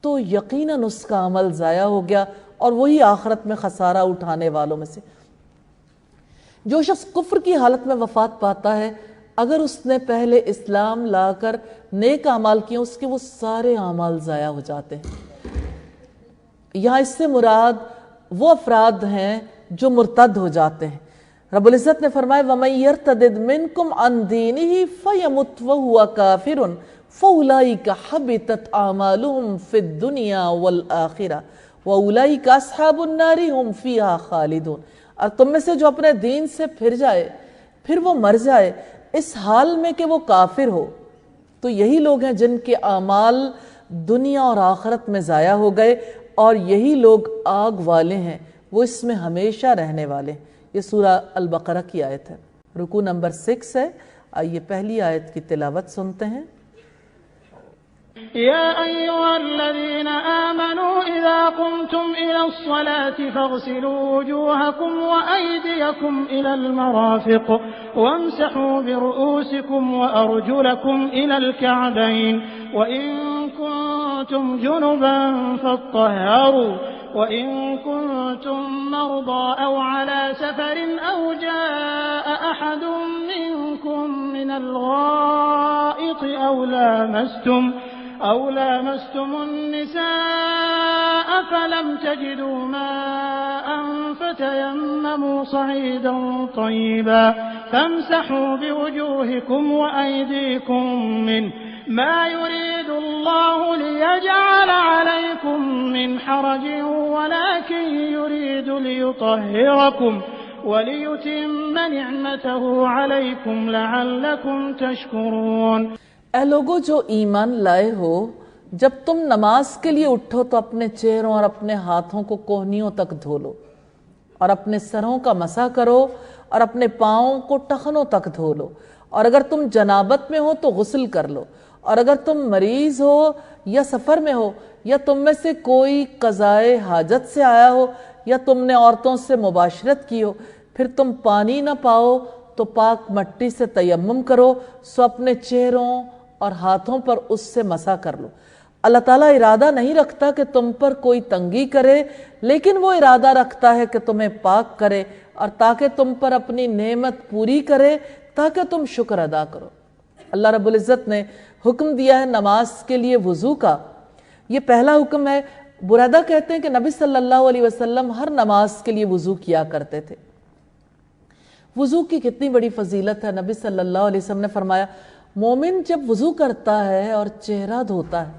تو یقیناً اس کا عمل ضائع ہو گیا اور وہی آخرت میں خسارہ اٹھانے والوں میں سے۔ جو شخص کفر کی حالت میں وفات پاتا ہے، اگر اس نے پہلے اسلام لا کر نیک اعمال کیے اس کے وہ سارے اعمال ضائع ہو جاتے ہیں۔ یہاں اس سے مراد وہ افراد ہیں جو مرتد ہو جاتے ہیں۔ رب العزت نے فرمایا وَمَن يَرْتَدِدْ مِنْكُمْ عَنْ دِينِهِ فَيَمُتْ وَهُوَ كَافِرٌ فَأُولَئِكَ حَبِطَتْ أَعْمَالُهُمْ فِي الدُّنْيَا وَالْآخِرَةِ وَأُولَئِكَ أَصْحَابُ النَّارِ هُمْ فِيهَا خَالِدُونَ۔ اور تم میں سے جو اپنے دین سے پھر جائے، پھر وہ مر جائے اس حال میں کہ وہ کافر ہو، تو یہی لوگ ہیں جن کے اعمال دنیا اور آخرت میں ضائع ہو گئے، اور یہی لوگ آگ والے ہیں، وہ اس میں ہمیشہ رہنے والے ہیں۔ یہ سورہ البقرہ کی آیت ہے، رکوع نمبر 6 ہے۔ آئیے پہلی آیت کی تلاوت سنتے ہیں۔ يا أيها الذين آمنوا إذا قمتم إلى الصلاة فاغسلوا وجوهكم وأيديكم إلى المرافق وامسحوا برؤوسكم وأرجلكم إلى الكعبين وإن كنتم جنبا فاطهروا وإن كنتم مرضى أو على سفر أو جاء أحد منكم من الغائط أو لامستم النساء فلم تجدوا ماء فتيمموا صعيدا طيبا فامسحوا بوجوهكم وأيديكم منه ما يريد الله ليجعل عليكم من حرج ولكن يريد ليطهركم وليتم نعمته عليكم لعلكم تشكرون۔ اے لوگو جو ایمان لائے ہو، جب تم نماز کے لیے اٹھو تو اپنے چہروں اور اپنے ہاتھوں کو کوہنیوں تک دھو لو، اور اپنے سروں کا مسح کرو اور اپنے پاؤں کو ٹخنوں تک دھو لو، اور اگر تم جنابت میں ہو تو غسل کر لو، اور اگر تم مریض ہو یا سفر میں ہو یا تم میں سے کوئی قضائے حاجت سے آیا ہو یا تم نے عورتوں سے مباشرت کی ہو، پھر تم پانی نہ پاؤ تو پاک مٹی سے تیمم کرو، سو اپنے چہروں اور ہاتھوں پر اس سے مسح کر لو۔ اللہ تعالیٰ ارادہ نہیں رکھتا کہ تم پر کوئی تنگی کرے، لیکن وہ ارادہ رکھتا ہے کہ تمہیں پاک کرے اور تاکہ تم پر اپنی نعمت پوری کرے، تاکہ تم شکر ادا کرو۔ اللہ رب العزت نے حکم دیا ہے نماز کے لیے وضو کا، یہ پہلا حکم ہے۔ بریدہ کہتے ہیں کہ نبی صلی اللہ علیہ وسلم ہر نماز کے لیے وضو کیا کرتے تھے۔ وضو کی کتنی بڑی فضیلت ہے۔ نبی صلی اللہ علیہ وسلم نے فرمایا مومن جب وضو کرتا ہے اور چہرہ دھوتا ہے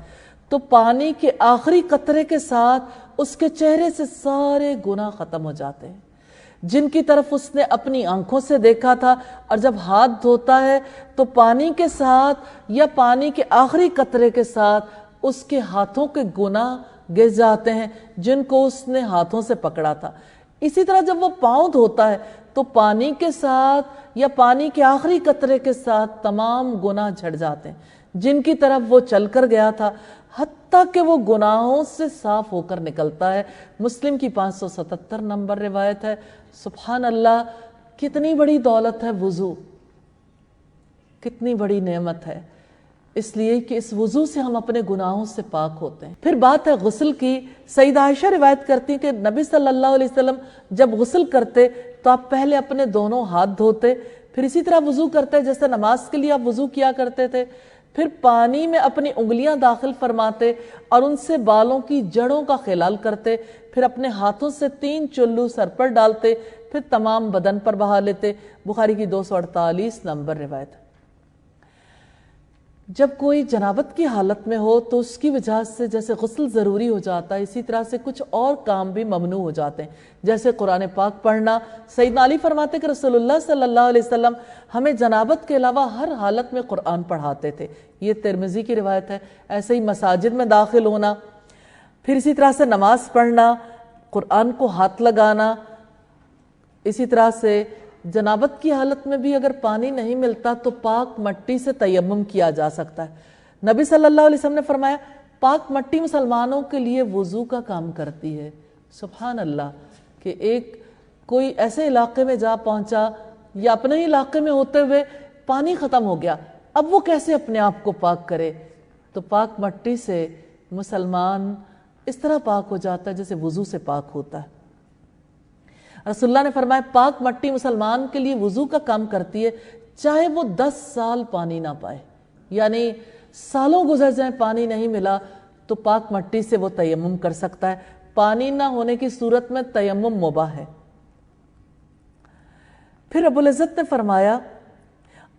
تو پانی کے آخری قطرے کے ساتھ اس کے چہرے سے سارے گناہ ختم ہو جاتے ہیں جن کی طرف اس نے اپنی آنکھوں سے دیکھا تھا، اور جب ہاتھ دھوتا ہے تو پانی کے ساتھ یا پانی کے آخری قطرے کے ساتھ اس کے ہاتھوں کے گناہ گر جاتے ہیں جن کو اس نے ہاتھوں سے پکڑا تھا۔ اسی طرح جب وہ پاؤں دھوتا ہے تو پانی کے ساتھ یا پانی کے آخری قطرے کے ساتھ تمام گناہ جھڑ جاتے ہیں جن کی طرف وہ چل کر گیا تھا، حتیٰ کہ وہ گناہوں سے صاف ہو کر نکلتا ہے۔ مسلم کی 577 نمبر روایت ہے۔ سبحان اللہ، کتنی بڑی دولت ہے وضو، کتنی بڑی نعمت ہے، اس لیے کہ اس وضو سے ہم اپنے گناہوں سے پاک ہوتے ہیں۔ پھر بات ہے غسل کی۔ سیدہ عائشہ روایت کرتی ہیں کہ نبی صلی اللہ علیہ وسلم جب غسل کرتے تو آپ پہلے اپنے دونوں ہاتھ دھوتے، پھر اسی طرح وضو کرتے جیسے نماز کے لیے آپ وضو کیا کرتے تھے، پھر پانی میں اپنی انگلیاں داخل فرماتے اور ان سے بالوں کی جڑوں کا خلال کرتے، پھر اپنے ہاتھوں سے 3 چلو سر پر ڈالتے، پھر تمام بدن پر بہا لیتے۔ بخاری کی 248 نمبر روایت۔ جب کوئی جنابت کی حالت میں ہو تو اس کی وجہ سے جیسے غسل ضروری ہو جاتا ہے، اسی طرح سے کچھ اور کام بھی ممنوع ہو جاتے ہیں، جیسے قرآن پاک پڑھنا۔ سیدنا علی فرماتے کہ رسول اللہ صلی اللہ علیہ وسلم ہمیں جنابت کے علاوہ ہر حالت میں قرآن پڑھاتے تھے، یہ ترمذی کی روایت ہے۔ ایسے ہی مساجد میں داخل ہونا، پھر اسی طرح سے نماز پڑھنا، قرآن کو ہاتھ لگانا، اسی طرح سے جنابت کی حالت میں بھی اگر پانی نہیں ملتا تو پاک مٹی سے تیمم کیا جا سکتا ہے۔ نبی صلی اللہ علیہ وسلم نے فرمایا پاک مٹی مسلمانوں کے لیے وضو کا کام کرتی ہے۔ سبحان اللہ، کہ کوئی ایسے علاقے میں جا پہنچا یا اپنے ہی علاقے میں ہوتے ہوئے پانی ختم ہو گیا، اب وہ کیسے اپنے آپ کو پاک کرے؟ تو پاک مٹی سے مسلمان اس طرح پاک ہو جاتا ہے جیسے وضو سے پاک ہوتا ہے۔ رسول اللہ نے فرمایا پاک مٹی مسلمان کے لیے وضو کا کام کرتی ہے، چاہے وہ 10 سال پانی نہ پائے، یعنی سالوں گزر جائیں پانی نہیں ملا تو پاک مٹی سے وہ تیمم کر سکتا ہے۔ پانی نہ ہونے کی صورت میں تیمم مباح ہے۔ پھر رب العزت نے فرمایا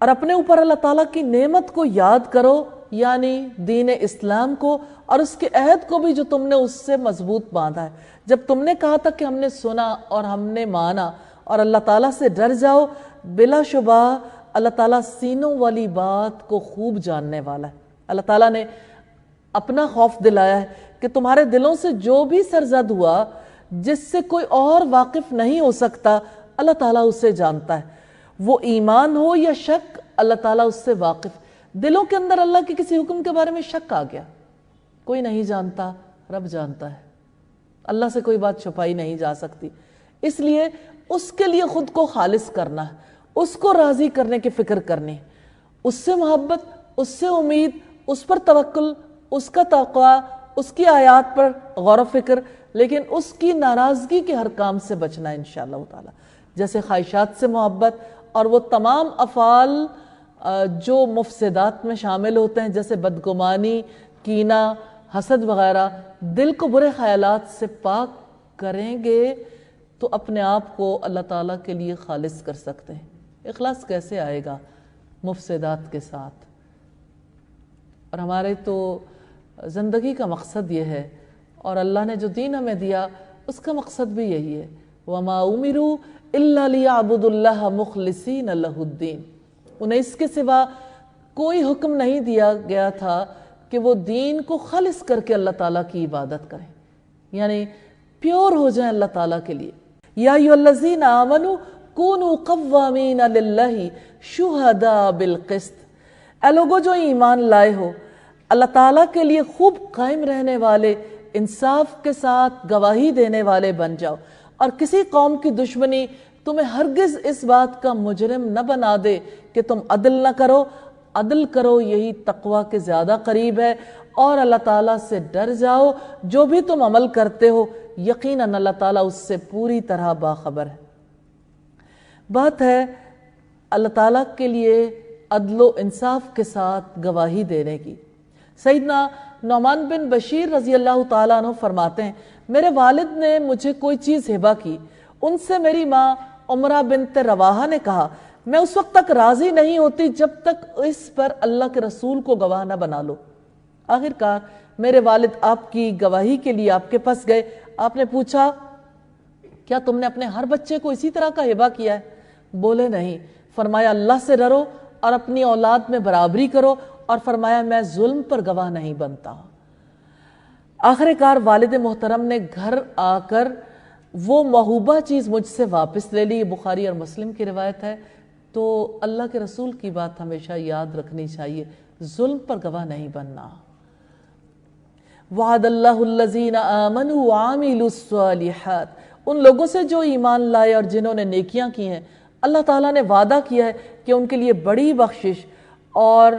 اور اپنے اوپر اللہ تعالیٰ کی نعمت کو یاد کرو، یعنی دین اسلام کو اور اس کے عہد کو بھی جو تم نے اس سے مضبوط باندھا ہے۔ جب تم نے کہا تھا کہ ہم نے سنا اور ہم نے مانا اور اللہ تعالیٰ سے ڈر جاؤ، بلا شبہ اللہ تعالیٰ سینوں والی بات کو خوب جاننے والا ہے۔ اللہ تعالیٰ نے اپنا خوف دلایا ہے کہ تمہارے دلوں سے جو بھی سرزد ہوا جس سے کوئی اور واقف نہیں ہو سکتا، اللہ تعالیٰ اسے جانتا ہے۔ وہ ایمان ہو یا شک، اللہ تعالیٰ اس سے واقف۔ دلوں کے اندر اللہ کے کسی حکم کے بارے میں شک آ گیا، کوئی نہیں جانتا، رب جانتا ہے۔ اللہ سے کوئی بات چھپائی نہیں جا سکتی، اس لیے اس کے لیے خود کو خالص کرنا ہے، اس کو راضی کرنے کی فکر کرنی، اس سے محبت، اس سے امید، اس پر توکل، اس کا تقوی، اس کی آیات پر غور و فکر، لیکن اس کی ناراضگی کے ہر کام سے بچنا انشاءاللہ تعالی، جیسے خواہشات سے محبت اور وہ تمام افعال جو مفسدات میں شامل ہوتے ہیں جیسے بدگمانی، کینہ، حسد وغیرہ، دل کو برے خیالات سے پاک کریں گے تو اپنے آپ کو اللہ تعالیٰ کے لیے خالص کر سکتے ہیں۔ اخلاص کیسے آئے گا؟ مفسدات کے ساتھ۔ اور ہمارے تو زندگی کا مقصد یہ ہے، اور اللہ نے جو دین ہمیں دیا اس کا مقصد بھی یہی ہے، وَمَا أُمِرُوا إِلَّا لِيَعْبُدُوا اللَّهَ مُخْلِصِينَ لَهُ الدِّينَ۔ انہیں اس کے سوا کوئی حکم نہیں دیا گیا تھا کہ وہ دین کو خالص کر کے اللہ تعالیٰ کی عبادت کریں، یعنی پیور ہو جائیں اللہ تعالیٰ کے لیے۔ یا ایھا الذین آمنوا کونوا قوامین للہ شہداء بالقسط۔ اے لوگو جو ایمان لائے ہو، اللہ تعالیٰ کے لیے خوب قائم رہنے والے، انصاف کے ساتھ گواہی دینے والے بن جاؤ، اور کسی قوم کی دشمنی تمہیں ہرگز اس بات کا مجرم نہ بنا دے کہ تم عدل نہ کرو۔ عدل کرو، یہی تقوی کے زیادہ قریب ہے، اور اللہ تعالیٰ سے ڈر جاؤ۔ جو بھی تم عمل کرتے ہو یقیناً اللہ تعالیٰ اس سے پوری طرح باخبر ہے۔ بات ہے اللہ تعالیٰ کے لیے عدل و انصاف کے ساتھ گواہی دینے کی۔ سیدنا نعمان بن بشیر رضی اللہ تعالیٰ عنہ فرماتے ہیں، میرے والد نے مجھے کوئی چیز ہبہ کی، ان سے میری ماں عمرہ بنت رواحہ نے کہا، میں اس وقت تک راضی نہیں ہوتی جب تک اس پر اللہ کے رسول کو گواہ نہ بنا لو۔ آخرکار میرے والد آپ کی گواہی کے لیے آپ کے پاس گئے۔ آپ نے پوچھا کیا تم نے اپنے ہر بچے کو اسی طرح کا ہبہ کیا ہے؟ بولے نہیں۔ فرمایا اللہ سے ڈرو اور اپنی اولاد میں برابری کرو، اور فرمایا میں ظلم پر گواہ نہیں بنتا۔ آخرکار والد محترم نے گھر آ کر وہ محبوبہ چیز مجھ سے واپس لے لی۔ بخاری اور مسلم کی روایت ہے۔ تو اللہ کے رسول کی بات ہمیشہ یاد رکھنی چاہیے، ظلم پر گواہ نہیں بننا۔ وعد اللہ الذین آمنوا وعملوا الصالحات، ان لوگوں سے جو ایمان لائے اور جنہوں نے نیکیاں کی ہیں، اللہ تعالیٰ نے وعدہ کیا ہے کہ ان کے لیے بڑی بخشش اور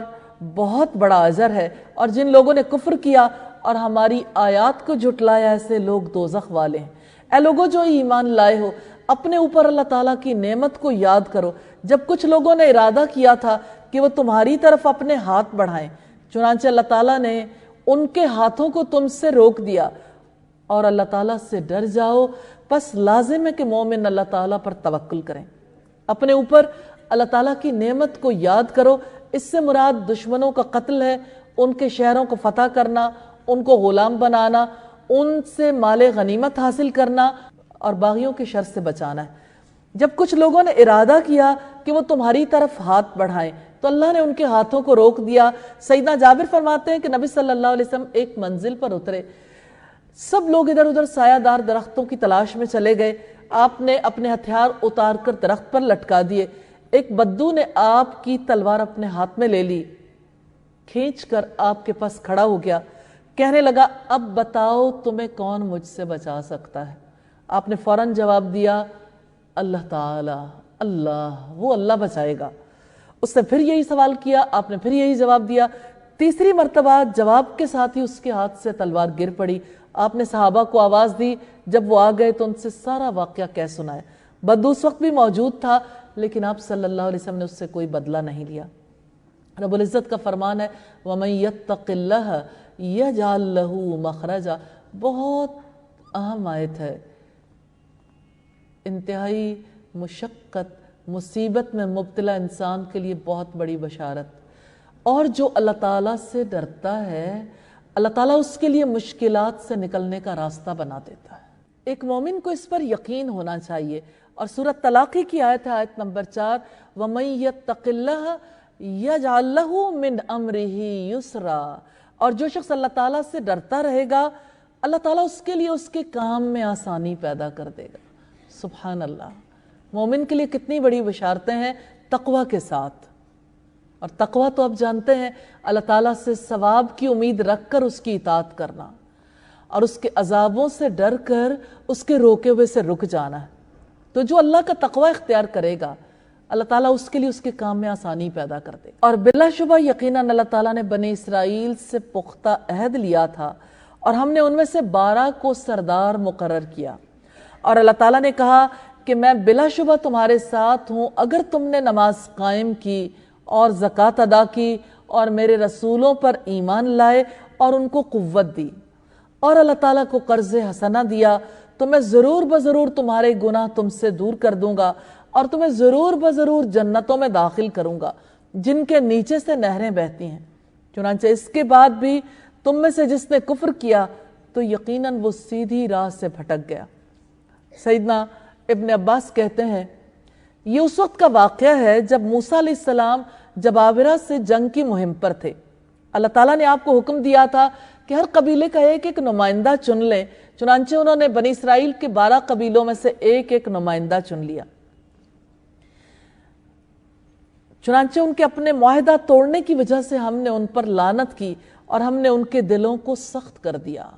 بہت بڑا اجر ہے، اور جن لوگوں نے کفر کیا اور ہماری آیات کو جھٹلایا ایسے لوگ دوزخ والے ہیں۔ اے لوگوں جو ایمان لائے ہو، اپنے اوپر اللہ تعالیٰ کی نعمت کو یاد کرو جب کچھ لوگوں نے ارادہ کیا تھا کہ وہ تمہاری طرف اپنے ہاتھ بڑھائیں، چنانچہ اللہ تعالیٰ نے ان کے ہاتھوں کو تم سے روک دیا، اور اللہ تعالیٰ سے ڈر جاؤ۔ پس لازم ہے کہ مومن اللہ تعالیٰ پر توکل کریں، اپنے اوپر اللہ تعالیٰ کی نعمت کو یاد کرو۔ اس سے مراد دشمنوں کا قتل ہے، ان کے شہروں کو فتح کرنا، ان کو غلام بنانا، ان سے مال غنیمت حاصل کرنا اور باغیوں کی شر سے بچانا ہے۔ جب کچھ لوگوں نے ارادہ کیا کہ وہ تمہاری طرف ہاتھ بڑھائیں تو اللہ نے ان کے ہاتھوں کو روک دیا۔ سیدنا جابر فرماتے ہیں کہ نبی صلی اللہ علیہ وسلم ایک منزل پر اترے، سب لوگ ادھر ادھر سایہ دار درختوں کی تلاش میں چلے گئے، آپ نے اپنے ہتھیار اتار کر درخت پر لٹکا دیے۔ ایک بدو نے آپ کی تلوار اپنے ہاتھ میں لے لی، کھینچ کر آپ کے پاس کھڑا ہو گیا، کہنے لگا اب بتاؤ تمہیں کون مجھ سے بچا سکتا ہے؟ آپ نے فوراً جواب دیا اللہ تعالی، وہ اللہ بچائے گا۔ اس نے پھر یہی سوال کیا، آپ نے پھر یہی جواب دیا۔ تیسری مرتبہ جواب کے ساتھ ہی اس کے ہاتھ سے تلوار گر پڑی۔ آپ نے صحابہ کو آواز دی، جب وہ آ گئے تو ان سے سارا واقعہ کہہ سنایا۔ بدو اس وقت بھی موجود تھا، لیکن آپ صلی اللہ علیہ وسلم نے اس سے کوئی بدلہ نہیں لیا۔ رب العزت کا فرمان ہے وَمَن يَتَّقِ اللَّهَ يَجْعَل لَّهُ مَخْرَجًا، بہت اہم آیت ہے، انتہائی مشقت مصیبت میں مبتلا انسان کے لیے بہت بڑی بشارت۔ اور جو اللہ تعالیٰ سے ڈرتا ہے، اللہ تعالیٰ اس کے لیے مشکلات سے نکلنے کا راستہ بنا دیتا ہے۔ ایک مومن کو اس پر یقین ہونا چاہیے، اور سورۃ طلاق کی آیت ہے، آیت نمبر 4، وَمَن يَتَّقِ اللَّهَ يَجْعَل لَّهُ مِنْ أَمْرِهِ يُسْرًا، اور جو شخص اللہ تعالیٰ سے ڈرتا رہے گا، اللہ تعالیٰ اس کے لیے اس کے کام میں آسانی پیدا کر دے گا۔ سبحان اللہ، مومن کے لیے کتنی بڑی بشارتیں ہیں تقوی کے ساتھ۔ اور تقوی تو آپ جانتے ہیں اللہ تعالیٰ سے ثواب کی امید رکھ کر اس کی اطاعت کرنا، اور اس کے عذابوں سے ڈر کر اس کے روکے ہوئے سے رک جانا ہے۔ تو جو اللہ کا تقوی اختیار کرے گا، اللہ تعالیٰ اس کے لیے اس کے کام میں آسانی پیدا کر دے گا۔ اور بلا شبہ یقیناً اللہ تعالیٰ نے بنی اسرائیل سے پختہ عہد لیا تھا، اور ہم نے ان میں سے 12 کو سردار مقرر کیا، اور اللہ تعالیٰ نے کہا کہ میں بلا شبہ تمہارے ساتھ ہوں اگر تم نے نماز قائم کی اور زکوٰۃ ادا کی اور میرے رسولوں پر ایمان لائے اور ان کو قوت دی اور اللہ تعالیٰ کو قرض حسنہ دیا، تو میں ضرور بضرور تمہارے گناہ تم سے دور کر دوں گا اور تمہیں ضرور بضرور جنتوں میں داخل کروں گا جن کے نیچے سے نہریں بہتی ہیں۔ چنانچہ اس کے بعد بھی تم میں سے جس نے کفر کیا تو یقیناً وہ سیدھی راہ سے بھٹک گیا۔ سیدنا ابن عباس کہتے ہیں یہ اس وقت کا واقعہ ہے جب موسیٰ علیہ السلام جبابرہ سے جنگ کی مہم پر تھے۔ اللہ تعالیٰ نے آپ کو حکم دیا تھا کہ ہر قبیلے کا ایک ایک نمائندہ چن لیں، چنانچہ انہوں نے بنی اسرائیل کے 12 قبیلوں میں سے ایک ایک نمائندہ چن لیا۔ چنانچہ ان کے اپنے معاہدہ توڑنے کی وجہ سے ہم نے ان پر لعنت کی اور ہم نے ان کے دلوں کو سخت کر دیا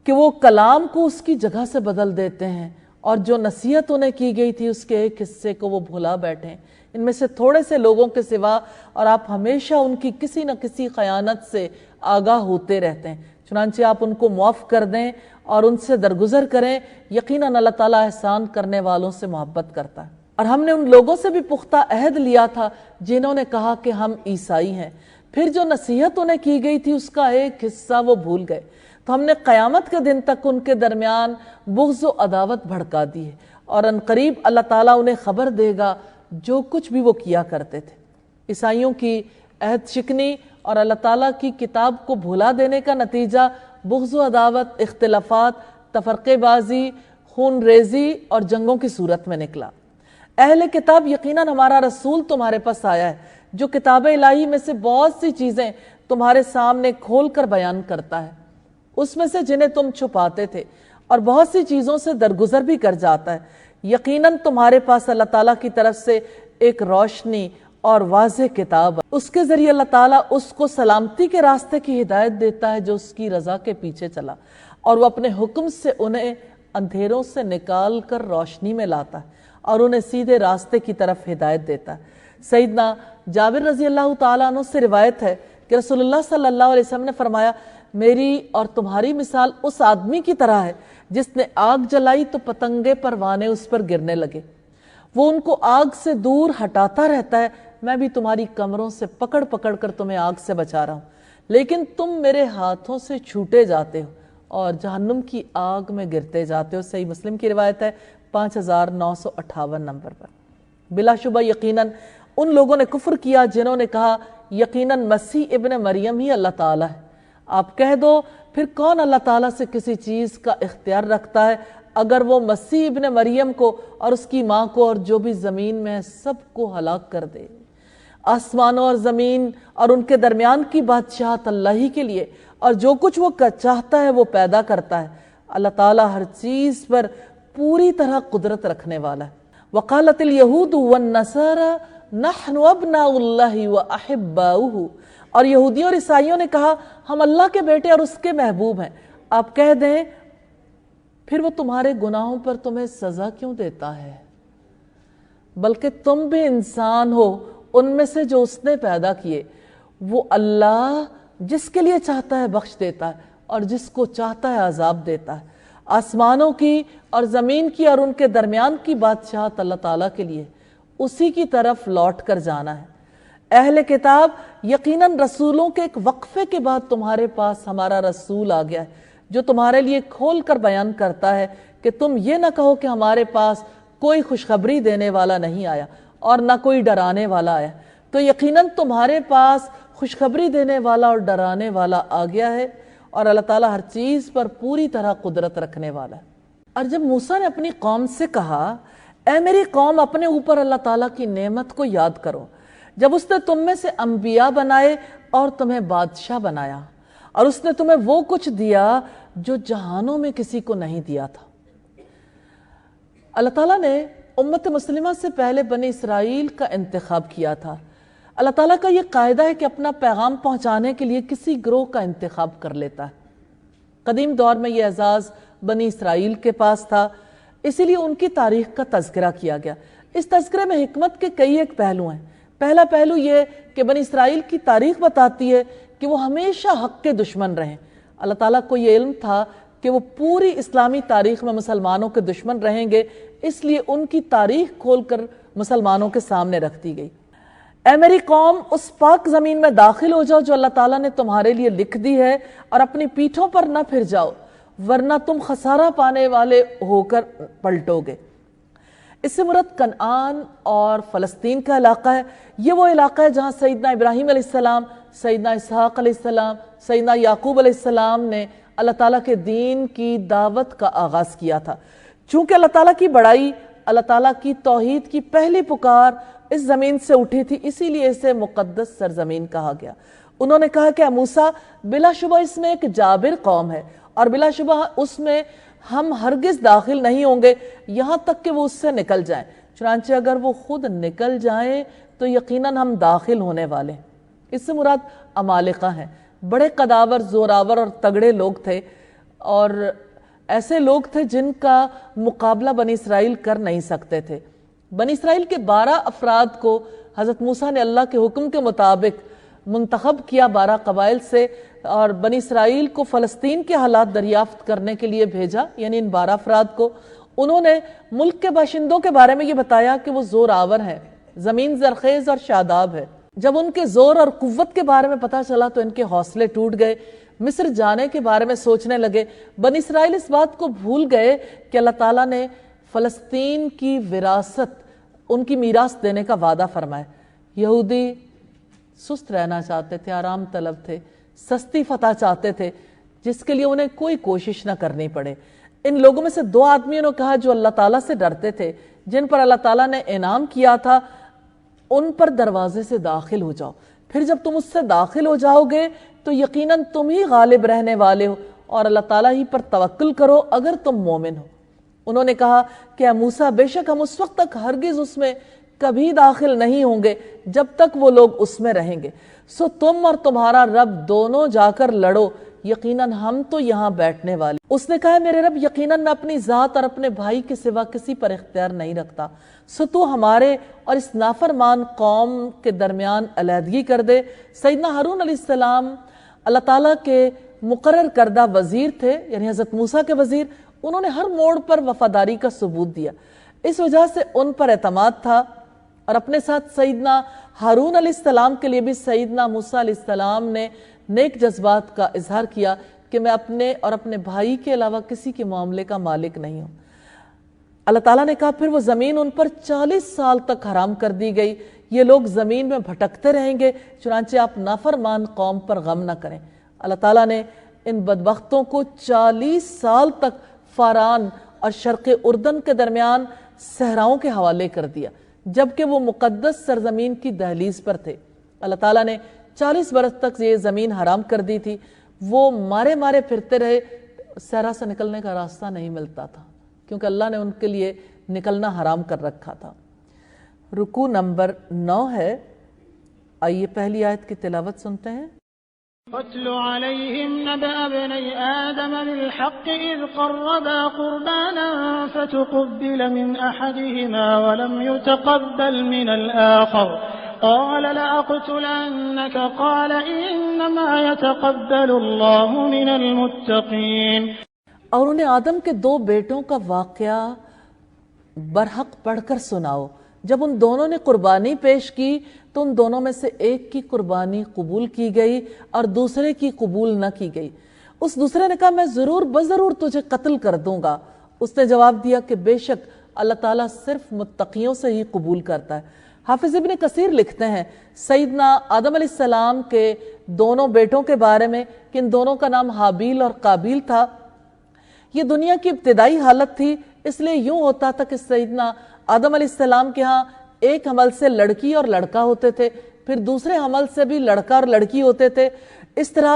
کہ وہ کلام کو اس کی جگہ سے بدل دیتے ہیں، اور جو نصیحت انہیں کی گئی تھی اس کے ایک حصے کو وہ بھلا بیٹھیں، ان میں سے تھوڑے سے لوگوں کے سوا، اور آپ ہمیشہ ان کی کسی نہ کسی خیانت سے آگاہ ہوتے رہتے ہیں۔ چنانچہ آپ ان کو معاف کر دیں اور ان سے درگزر کریں، یقیناً اللہ تعالیٰ احسان کرنے والوں سے محبت کرتا ہے۔ اور ہم نے ان لوگوں سے بھی پختہ عہد لیا تھا جنہوں نے کہا کہ ہم عیسائی ہیں، پھر جو نصیحت انہیں کی گئی تھی اس کا ایک حصہ وہ بھول گئے، تو ہم نے قیامت کے دن تک ان کے درمیان بغض و عداوت بھڑکا دی ہے، اور عنقریب اللہ تعالیٰ انہیں خبر دے گا جو کچھ بھی وہ کیا کرتے تھے۔ عیسائیوں کی عہد شکنی اور اللہ تعالیٰ کی کتاب کو بھلا دینے کا نتیجہ بغض و عداوت، اختلافات، تفرقے بازی، خون ریزی اور جنگوں کی صورت میں نکلا۔ اہل کتاب یقیناً ہمارا رسول تمہارے پاس آیا ہے جو کتاب الہی میں سے بہت سی چیزیں تمہارے سامنے کھول کر بیان کرتا ہے، اس میں سے جنہیں تم چھپاتے تھے، اور بہت سی چیزوں سے درگزر بھی کر جاتا ہے۔ یقیناً تمہارے پاس اللہ تعالیٰ کی طرف سے ایک روشنی اور واضح کتاب، اس کے ذریعے اللہ تعالیٰ اس کو سلامتی کے راستے کی ہدایت دیتا ہے جو اس کی رضا کے پیچھے چلا، اور وہ اپنے حکم سے انہیں اندھیروں سے نکال کر روشنی میں لاتا ہے اور انہیں سیدھے راستے کی طرف ہدایت دیتا ہے۔ سیدنا جابر رضی اللہ تعالیٰ عنہ سے روایت ہے کہ رسول اللہ صلی اللہ علیہ وسلم نے فرمایا، میری اور تمہاری مثال اس آدمی کی طرح ہے جس نے آگ جلائی تو پتنگے پروانے اس پر گرنے لگے، وہ ان کو آگ سے دور ہٹاتا رہتا ہے، میں بھی تمہاری کمروں سے پکڑ پکڑ کر تمہیں آگ سے بچا رہا ہوں، لیکن تم میرے ہاتھوں سے چھوٹے جاتے ہو اور جہنم کی آگ میں گرتے جاتے ہو۔ صحیح مسلم کی روایت ہے 5958 نمبر پر۔ بلا شبہ یقیناً ان لوگوں نے کفر کیا جنہوں نے کہا یقیناً مسیح ابن مریم ہی اللہ تعالیٰ ہے۔ آپ کہہ دو پھر کون اللہ تعالیٰ سے کسی چیز کا اختیار رکھتا ہے اگر وہ مسیح ابن مریم کو اور اس کی ماں کو اور جو بھی زمین میں ہے سب کو ہلاک کر دے۔ آسمانوں اور زمین اور ان کے درمیان کی بادشاہت اللہ ہی کے لیے، اور جو کچھ وہ چاہتا ہے وہ پیدا کرتا ہے۔ اللہ تعالیٰ ہر چیز پر پوری طرح قدرت رکھنے والا ہے۔ وقالت اليہود والنصارى نحن ابناء اللہ واحباؤہ، اور یہودیوں اور عیسائیوں نے کہا ہم اللہ کے بیٹے اور اس کے محبوب ہیں۔ آپ کہہ دیں پھر وہ تمہارے گناہوں پر تمہیں سزا کیوں دیتا ہے؟ بلکہ تم بھی انسان ہو ان میں سے جو اس نے پیدا کیے۔ وہ اللہ جس کے لیے چاہتا ہے بخش دیتا ہے اور جس کو چاہتا ہے عذاب دیتا ہے۔ آسمانوں کی اور زمین کی اور ان کے درمیان کی بادشاہت اللہ تعالیٰ کے لیے، اسی کی طرف لوٹ کر جانا ہے۔ اہل کتاب یقیناً رسولوں کے ایک وقفے کے بعد تمہارے پاس ہمارا رسول آ گیا ہے جو تمہارے لیے کھول کر بیان کرتا ہے کہ تم یہ نہ کہو کہ ہمارے پاس کوئی خوشخبری دینے والا نہیں آیا اور نہ کوئی ڈرانے والا آیا، تو یقیناً تمہارے پاس خوشخبری دینے والا اور ڈرانے والا آ گیا ہے، اور اللہ تعالیٰ ہر چیز پر پوری طرح قدرت رکھنے والا ہے۔ اور جب موسیٰ نے اپنی قوم سے کہا اے میری قوم اپنے اوپر اللہ تعالیٰ کی نعمت کو یاد کرو جب اس نے تم میں سے انبیاء بنائے اور تمہیں بادشاہ بنایا، اور اس نے تمہیں وہ کچھ دیا جو جہانوں میں کسی کو نہیں دیا تھا۔ اللہ تعالیٰ نے امت مسلمہ سے پہلے بنی اسرائیل کا انتخاب کیا تھا۔ اللہ تعالیٰ کا یہ قاعدہ ہے کہ اپنا پیغام پہنچانے کے لیے کسی گروہ کا انتخاب کر لیتا ہے۔ قدیم دور میں یہ اعزاز بنی اسرائیل کے پاس تھا، اسی لیے ان کی تاریخ کا تذکرہ کیا گیا۔ اس تذکرے میں حکمت کے کئی ایک پہلو ہیں۔ پہلا پہلو یہ کہ بنی اسرائیل کی تاریخ بتاتی ہے کہ وہ ہمیشہ حق کے دشمن رہیں۔ اللہ تعالیٰ کو یہ علم تھا کہ وہ پوری اسلامی تاریخ میں مسلمانوں کے دشمن رہیں گے، اس لیے ان کی تاریخ کھول کر مسلمانوں کے سامنے رکھ دی گئی۔ اے میری قوم اس پاک زمین میں داخل ہو جاؤ جو اللہ تعالیٰ نے تمہارے لیے لکھ دی ہے، اور اپنی پیٹھوں پر نہ پھر جاؤ ورنہ تم خسارہ پانے والے ہو کر پلٹو گے۔ اس سے مراد کنعان اور فلسطین کا علاقہ ہے۔ یہ وہ علاقہ ہے جہاں سیدنا ابراہیم علیہ السلام، سیدنا اسحاق علیہ السلام، سیدنا یعقوب علیہ السلام نے اللہ تعالیٰ کے دین کی دعوت کا آغاز کیا تھا۔ چونکہ اللہ تعالیٰ کی بڑائی، اللہ تعالیٰ کی توحید کی پہلی پکار اس زمین سے اٹھی تھی، اسی لیے اسے مقدس سرزمین کہا گیا۔ انہوں نے کہا کہ اے موسیٰ بلا شبہ اس میں ایک جابر قوم ہے، اور بلا شبہ اس میں ہم ہرگز داخل نہیں ہوں گے یہاں تک کہ وہ اس سے نکل جائیں، چنانچہ اگر وہ خود نکل جائیں تو یقیناً ہم داخل ہونے والے ہیں۔ اس سے مراد عمالقہ ہیں، بڑے قداور، زوراور اور تگڑے لوگ تھے، اور ایسے لوگ تھے جن کا مقابلہ بنی اسرائیل کر نہیں سکتے تھے۔ بنی اسرائیل کے 12 افراد کو حضرت موسیٰ نے اللہ کے حکم کے مطابق منتخب کیا 12 قبائل سے، اور بنی اسرائیل کو فلسطین کے حالات دریافت کرنے کے لیے بھیجا، یعنی ان 12 افراد کو۔ انہوں نے ملک کے باشندوں کے بارے میں یہ بتایا کہ وہ زور آور ہیں، زمین زرخیز اور شاداب ہے۔ جب ان کے زور اور قوت کے بارے میں پتہ چلا تو ان کے حوصلے ٹوٹ گئے، مصر جانے کے بارے میں سوچنے لگے۔ بنی اسرائیل اس بات کو بھول گئے کہ اللہ تعالیٰ نے فلسطین کی وراثت، ان کی میراث دینے کا وعدہ فرمایا۔ یہودی سست رہنا چاہتے تھے، آرام طلب تھے، سستی فتح چاہتے تھے جس کے لیے انہیں کوئی کوشش نہ کرنی پڑے۔ ان لوگوں میں سے 2 آدمیوں نے کہا جو اللہ تعالیٰ سے ڈرتے تھے، جن پر اللہ تعالیٰ نے انعام کیا تھا، ان پر دروازے سے داخل ہو جاؤ، پھر جب تم اس سے داخل ہو جاؤ گے تو یقیناً تم ہی غالب رہنے والے ہو، اور اللہ تعالیٰ ہی پر توکل کرو اگر تم مومن ہو۔ انہوں نے کہا کہ اے موسیٰ بے شک ہم اس وقت تک ہرگز اس میں کبھی داخل نہیں ہوں گے جب تک وہ لوگ اس میں رہیں گے۔ سو تم اور تمہارا رب دونوں جا کر لڑو، یقیناً ہم تو یہاں بیٹھنے والے۔ اس نے کہا میرے رب یقیناً میں اپنی ذات اور اپنے بھائی کے سوا کسی پر اختیار نہیں رکھتا، سو تو ہمارے اور اس نافرمان قوم کے درمیان علیحدگی کر دے۔ سیدنا ہارون علیہ السلام اللہ تعالیٰ کے مقرر کردہ وزیر تھے، یعنی حضرت موسیٰ کے وزیر۔ انہوں نے ہر موڑ پر وفاداری کا ثبوت دیا، اس وجہ سے ان پر اعتماد تھا، اور اپنے ساتھ سیدنا ہارون علیہ السلام کے لیے بھی سیدنا موسیٰ علیہ السلام نے نیک جذبات کا اظہار کیا کہ میں اپنے اور اپنے بھائی کے علاوہ کسی کے معاملے کا مالک نہیں ہوں۔ اللہ تعالیٰ نے کہا پھر وہ زمین ان پر 40 سال تک حرام کر دی گئی، یہ لوگ زمین میں بھٹکتے رہیں گے، چنانچہ آپ نافرمان قوم پر غم نہ کریں۔ اللہ تعالیٰ نے ان بدبختوں کو 40 سال تک فاران اور شرق اردن کے درمیان صحراؤں کے حوالے کر دیا، جبکہ وہ مقدس سرزمین کی دہلیز پر تھے۔ اللہ تعالیٰ نے 40 برس تک یہ زمین حرام کر دی تھی، وہ مارے مارے پھرتے رہے، صحرا سے نکلنے کا راستہ نہیں ملتا تھا، کیونکہ اللہ نے ان کے لیے نکلنا حرام کر رکھا تھا۔ رکوع نمبر 9 ہے، آئیے پہلی آیت کی تلاوت سنتے ہیں۔ وَاتْلُ عَلَيْهِمْ نَبَأَ ابْنَيْ آدَمَ بِالْحَقِّ إِذْ قَرَّبَا قُرْبَانًا فَتُقُبِّلَ مِنْ أَحَدِهِمَا وَلَمْ يُتَقَبَّلْ مِنَ الْآخَرِ قَالَ لَأَقْتُلَنَّكَ قَالَ إِنَّمَا يَتَقَبَّلُ اللَّهُ مِنَ الْمُتَّقِينَ۔ اور انہیں آدم کے 2 بیٹوں کا واقعہ برحق پڑھ کر سناؤ۔ جب ان دونوں نے قربانی پیش کی تو ان دونوں میں سے ایک کی قربانی قبول کی گئی اور دوسرے کی قبول نہ کی گئی۔ اس دوسرے نے کہا میں ضرور بضرور تجھے قتل کر دوں گا۔ اس نے جواب دیا کہ بے شک اللہ تعالیٰ صرف متقیوں سے ہی قبول کرتا ہے۔ حافظ ابن کثیر لکھتے ہیں سیدنا آدم علیہ السلام کے دونوں بیٹوں کے بارے میں کہ ان دونوں کا نام حابیل اور قابیل تھا۔ یہ دنیا کی ابتدائی حالت تھی، اس لیے یوں ہوتا تھا کہ سیدنا آدم علیہ السلام کے ہاں ایک حمل سے لڑکی اور لڑکا ہوتے تھے، پھر دوسرے حمل سے بھی لڑکا اور لڑکی ہوتے تھے۔ اس طرح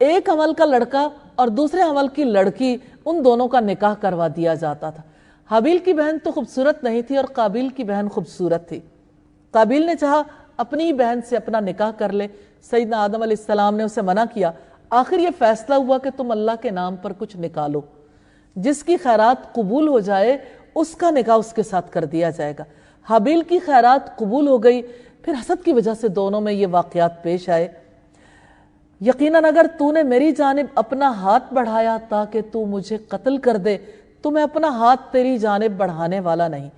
ایک حمل کا لڑکا اور دوسرے حمل کی لڑکی، ان دونوں کا نکاح کروا دیا جاتا تھا۔ حابیل کی بہن تو خوبصورت نہیں تھی اور قابیل کی بہن خوبصورت تھی۔ قابیل نے چاہا اپنی ہی بہن سے اپنا نکاح کر لے، سیدنا آدم علیہ السلام نے اسے منع کیا۔ آخر یہ فیصلہ ہوا کہ تم اللہ کے نام پر کچھ نکالو، جس کی خیرات قبول ہو جائے اس کا نکاح اس کے ساتھ کر دیا جائے گا۔ حابیل کی خیرات قبول ہو گئی، پھر حسد کی وجہ سے دونوں میں یہ واقعات پیش آئے۔ یقیناً اگر تو نے میری جانب اپنا ہاتھ بڑھایا تاکہ تو مجھے قتل کر دے تو میں اپنا ہاتھ تیری جانب بڑھانے والا نہیں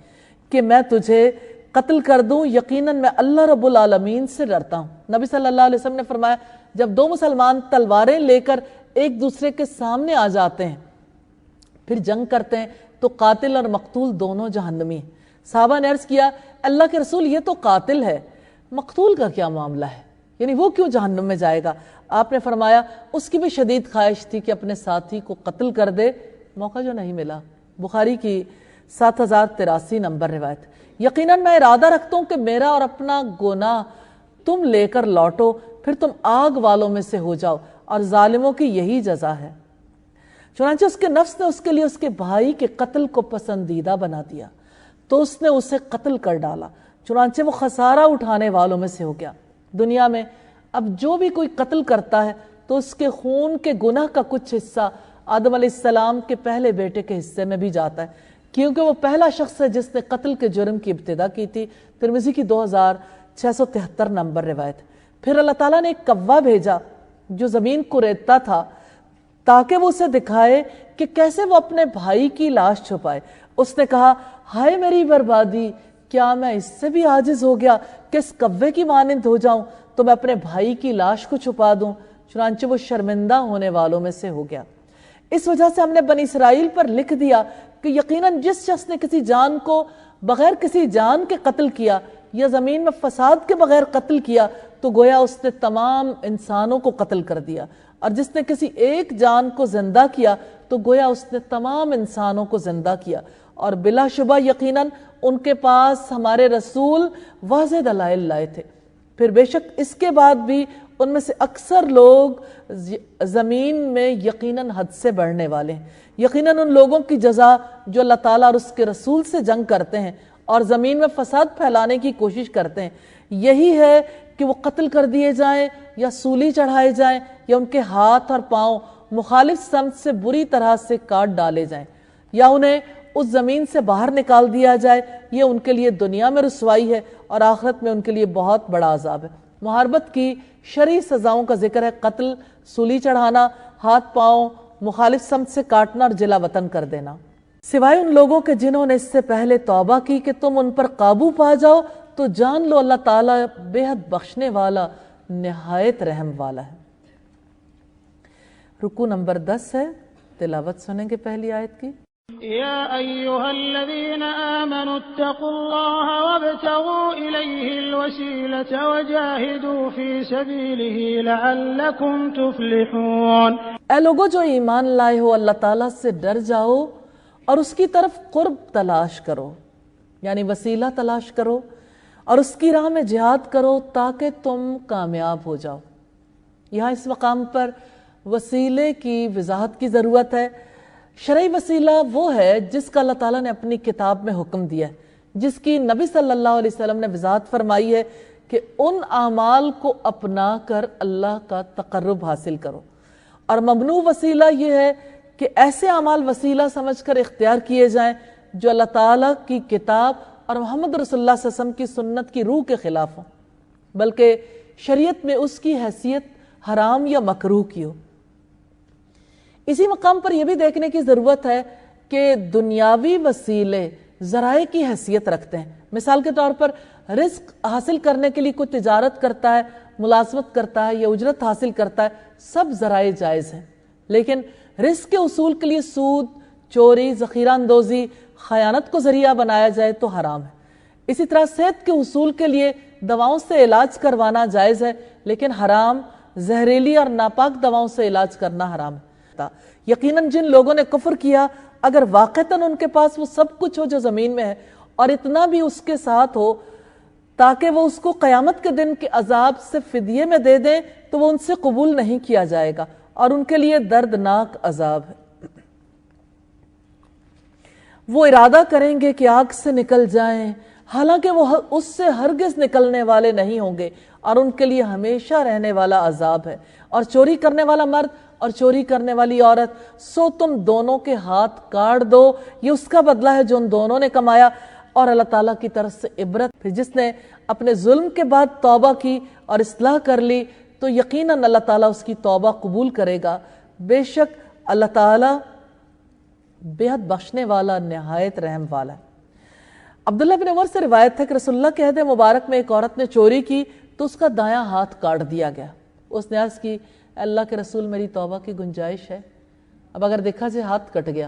کہ میں تجھے قتل کر دوں، یقیناً میں اللہ رب العالمین سے ڈرتا ہوں۔ نبی صلی اللہ علیہ وسلم نے فرمایا جب 2 مسلمان تلواریں لے کر ایک دوسرے کے سامنے آ جاتے ہیں پھر جنگ کرتے ہیں تو قاتل اور مقتول دونوں جہنمی ہیں۔ صحابہ نے عرض کیا اللہ کے رسول یہ تو قاتل ہے، مقتول کا کیا معاملہ ہے، یعنی وہ کیوں جہنم میں جائے گا؟ آپ نے فرمایا اس کی بھی شدید خواہش تھی کہ اپنے ساتھی کو قتل کر دے، موقع جو نہیں ملا۔ بخاری کی 7083 نمبر روایت۔ یقیناً میں ارادہ رکھتا ہوں کہ میرا اور اپنا گناہ تم لے کر لوٹو، پھر تم آگ والوں میں سے ہو جاؤ، اور ظالموں کی یہی جزا ہے۔ چنانچہ اس کے نفس نے اس کے لیے اس کے بھائی کے قتل کو پسندیدہ بنا دیا تو اس نے اسے قتل کر ڈالا، چنانچہ وہ خسارہ اٹھانے والوں میں سے ہو گیا۔ دنیا میں اب جو بھی کوئی قتل کرتا ہے تو اس کے خون کے گناہ کا کچھ حصہ آدم علیہ السلام کے پہلے بیٹے کے حصے میں بھی جاتا ہے، کیونکہ وہ پہلا شخص ہے جس نے قتل کے جرم کی ابتدا کی تھی۔ ترمذی کی 2673 نمبر روایت۔ پھر اللہ تعالیٰ نے ایک کوا بھیجا جو زمین کو ریتتا تھا تاکہ وہ اسے دکھائے کہ کیسے وہ اپنے بھائی کی لاش چھپائے۔ اس نے کہا ہائے میری بربادی، کیا میں اس سے بھی عاجز ہو گیا کہ اس کوے کی مانند ہو جاؤں تو میں اپنے بھائی کی لاش کو چھپا دوں؟ چنانچہ وہ شرمندہ ہونے والوں میں سے ہو گیا۔ اس وجہ سے ہم نے بنی اسرائیل پر لکھ دیا کہ یقیناً جس شخص نے کسی جان کو بغیر کسی جان کے قتل کیا یا زمین میں فساد کے بغیر قتل کیا تو گویا اس نے تمام انسانوں کو قتل کر دیا، اور جس نے کسی ایک جان کو زندہ کیا تو گویا اس نے تمام انسانوں کو زندہ کیا۔ اور بلا شبہ یقیناً ان کے پاس ہمارے رسول واضح دلائل لائے تھے، پھر بے شک اس کے بعد بھی ان میں سے اکثر لوگ زمین میں یقیناً حد سے بڑھنے والے ہیں۔ یقیناً ان لوگوں کی جزا جو اللہ تعالیٰ اور اس کے رسول سے جنگ کرتے ہیں اور زمین میں فساد پھیلانے کی کوشش کرتے ہیں، یہی ہے کہ وہ قتل کر دیے جائیں یا سولی چڑھائے جائیں یا ان کے ہاتھ اور پاؤں مخالف سمت سے بری طرح سے کاٹ ڈالے جائیں یا انہیں اس زمین سے باہر نکال دیا جائے۔ یہ ان کے لیے دنیا میں رسوائی ہے اور آخرت میں ان کے لیے بہت بڑا عذاب ہے۔ محاربت کی شرعی سزاؤں کا ذکر ہے: قتل، سولی چڑھانا، ہاتھ پاؤں مخالف سمت سے کاٹنا اور جلا وطن کر دینا۔ سوائے ان لوگوں کے جنہوں نے اس سے پہلے توبہ کی کہ تم ان پر قابو پا جاؤ تو جان لو اللہ تعالیٰ بے حد بخشنے والا، نہایت رحم والا ہے۔ رکوع نمبر 10 ہے، تلاوت سنیں گے پہلی آیت کی۔ یا ایہا الذین آمنوا اتقوا اللہ وابتغوا الیہ الوسیلۃ وجاہدوا فی سبیلہ لعلکم تفلحون۔ اے لوگو جو ایمان لائے ہو، اللہ تعالیٰ سے ڈر جاؤ اور اس کی طرف قرب تلاش کرو، یعنی وسیلہ تلاش کرو اور اس کی راہ میں جہاد کرو تاکہ تم کامیاب ہو جاؤ۔ یہاں اس مقام پر وسیلے کی وضاحت کی ضرورت ہے۔ شرعی وسیلہ وہ ہے جس کا اللہ تعالیٰ نے اپنی کتاب میں حکم دیا ہے، جس کی نبی صلی اللہ علیہ وسلم نے وضاحت فرمائی ہے کہ ان اعمال کو اپنا کر اللہ کا تقرب حاصل کرو۔ اور ممنوع وسیلہ یہ ہے کہ ایسے اعمال وسیلہ سمجھ کر اختیار کیے جائیں جو اللہ تعالیٰ کی کتاب اور محمد رسول اللہ صلی اللہ علیہ وسلم کی سنت کی روح کے خلاف ہوں، بلکہ شریعت میں اس کی حیثیت حرام یا مکروہ کی ہو۔ اسی مقام پر یہ بھی دیکھنے کی ضرورت ہے کہ دنیاوی وسیلے ذرائع کی حیثیت رکھتے ہیں۔ مثال کے طور پر رزق حاصل کرنے کے لیے کوئی تجارت کرتا ہے، ملازمت کرتا ہے یا اجرت حاصل کرتا ہے، سب ذرائع جائز ہیں، لیکن رزق کے حصول کے لیے سود، چوری، ذخیرہ اندوزی، خیانت کو ذریعہ بنایا جائے تو حرام ہے۔ اسی طرح صحت کے حصول کے لیے دواؤں سے علاج کروانا جائز ہے، لیکن حرام زہریلی اور ناپاک دواؤں سے علاج کرنا حرام ہے۔ یقیناً جن لوگوں نے کفر کیا، اگر واقعتاً ان کے پاس وہ سب کچھ ہو جو زمین میں ہے اور اتنا بھی اس کے ساتھ ہو تاکہ وہ اس کو قیامت کے دن کے عذاب سے فدیے میں دے دیں، تو وہ ان سے قبول نہیں کیا جائے گا اور ان کے لیے دردناک عذاب ہے۔ وہ ارادہ کریں گے کہ آگ سے نکل جائیں، حالانکہ وہ اس سے ہرگز نکلنے والے نہیں ہوں گے اور ان کے لیے ہمیشہ رہنے والا عذاب ہے۔ اور چوری کرنے والا مرد اور چوری کرنے والی عورت، سو تم دونوں کے ہاتھ کاٹ دو، یہ اس کا بدلہ ہے جو ان دونوں نے کمایا، اور اللہ تعالیٰ کی طرف سے عبرت۔ پھر جس نے اپنے ظلم کے بعد توبہ کی اور اصلاح کر لی تو یقیناً اللہ تعالیٰ اس کی توبہ قبول کرے گا۔ بے شک اللہ تعالیٰ بے حد بخشنے والا، نہایت رحم والا ہے۔ عبداللہ بن عمر سے روایت ہے کہ رسول اللہ کے عہد مبارک میں ایک عورت نے چوری کی تو اس کا دایاں ہاتھ کاٹ دیا گیا۔ اس نے عرض کی، اللہ کے رسول میری توبہ کی گنجائش ہے۔ اب اگر دیکھا جائے ہاتھ کٹ گیا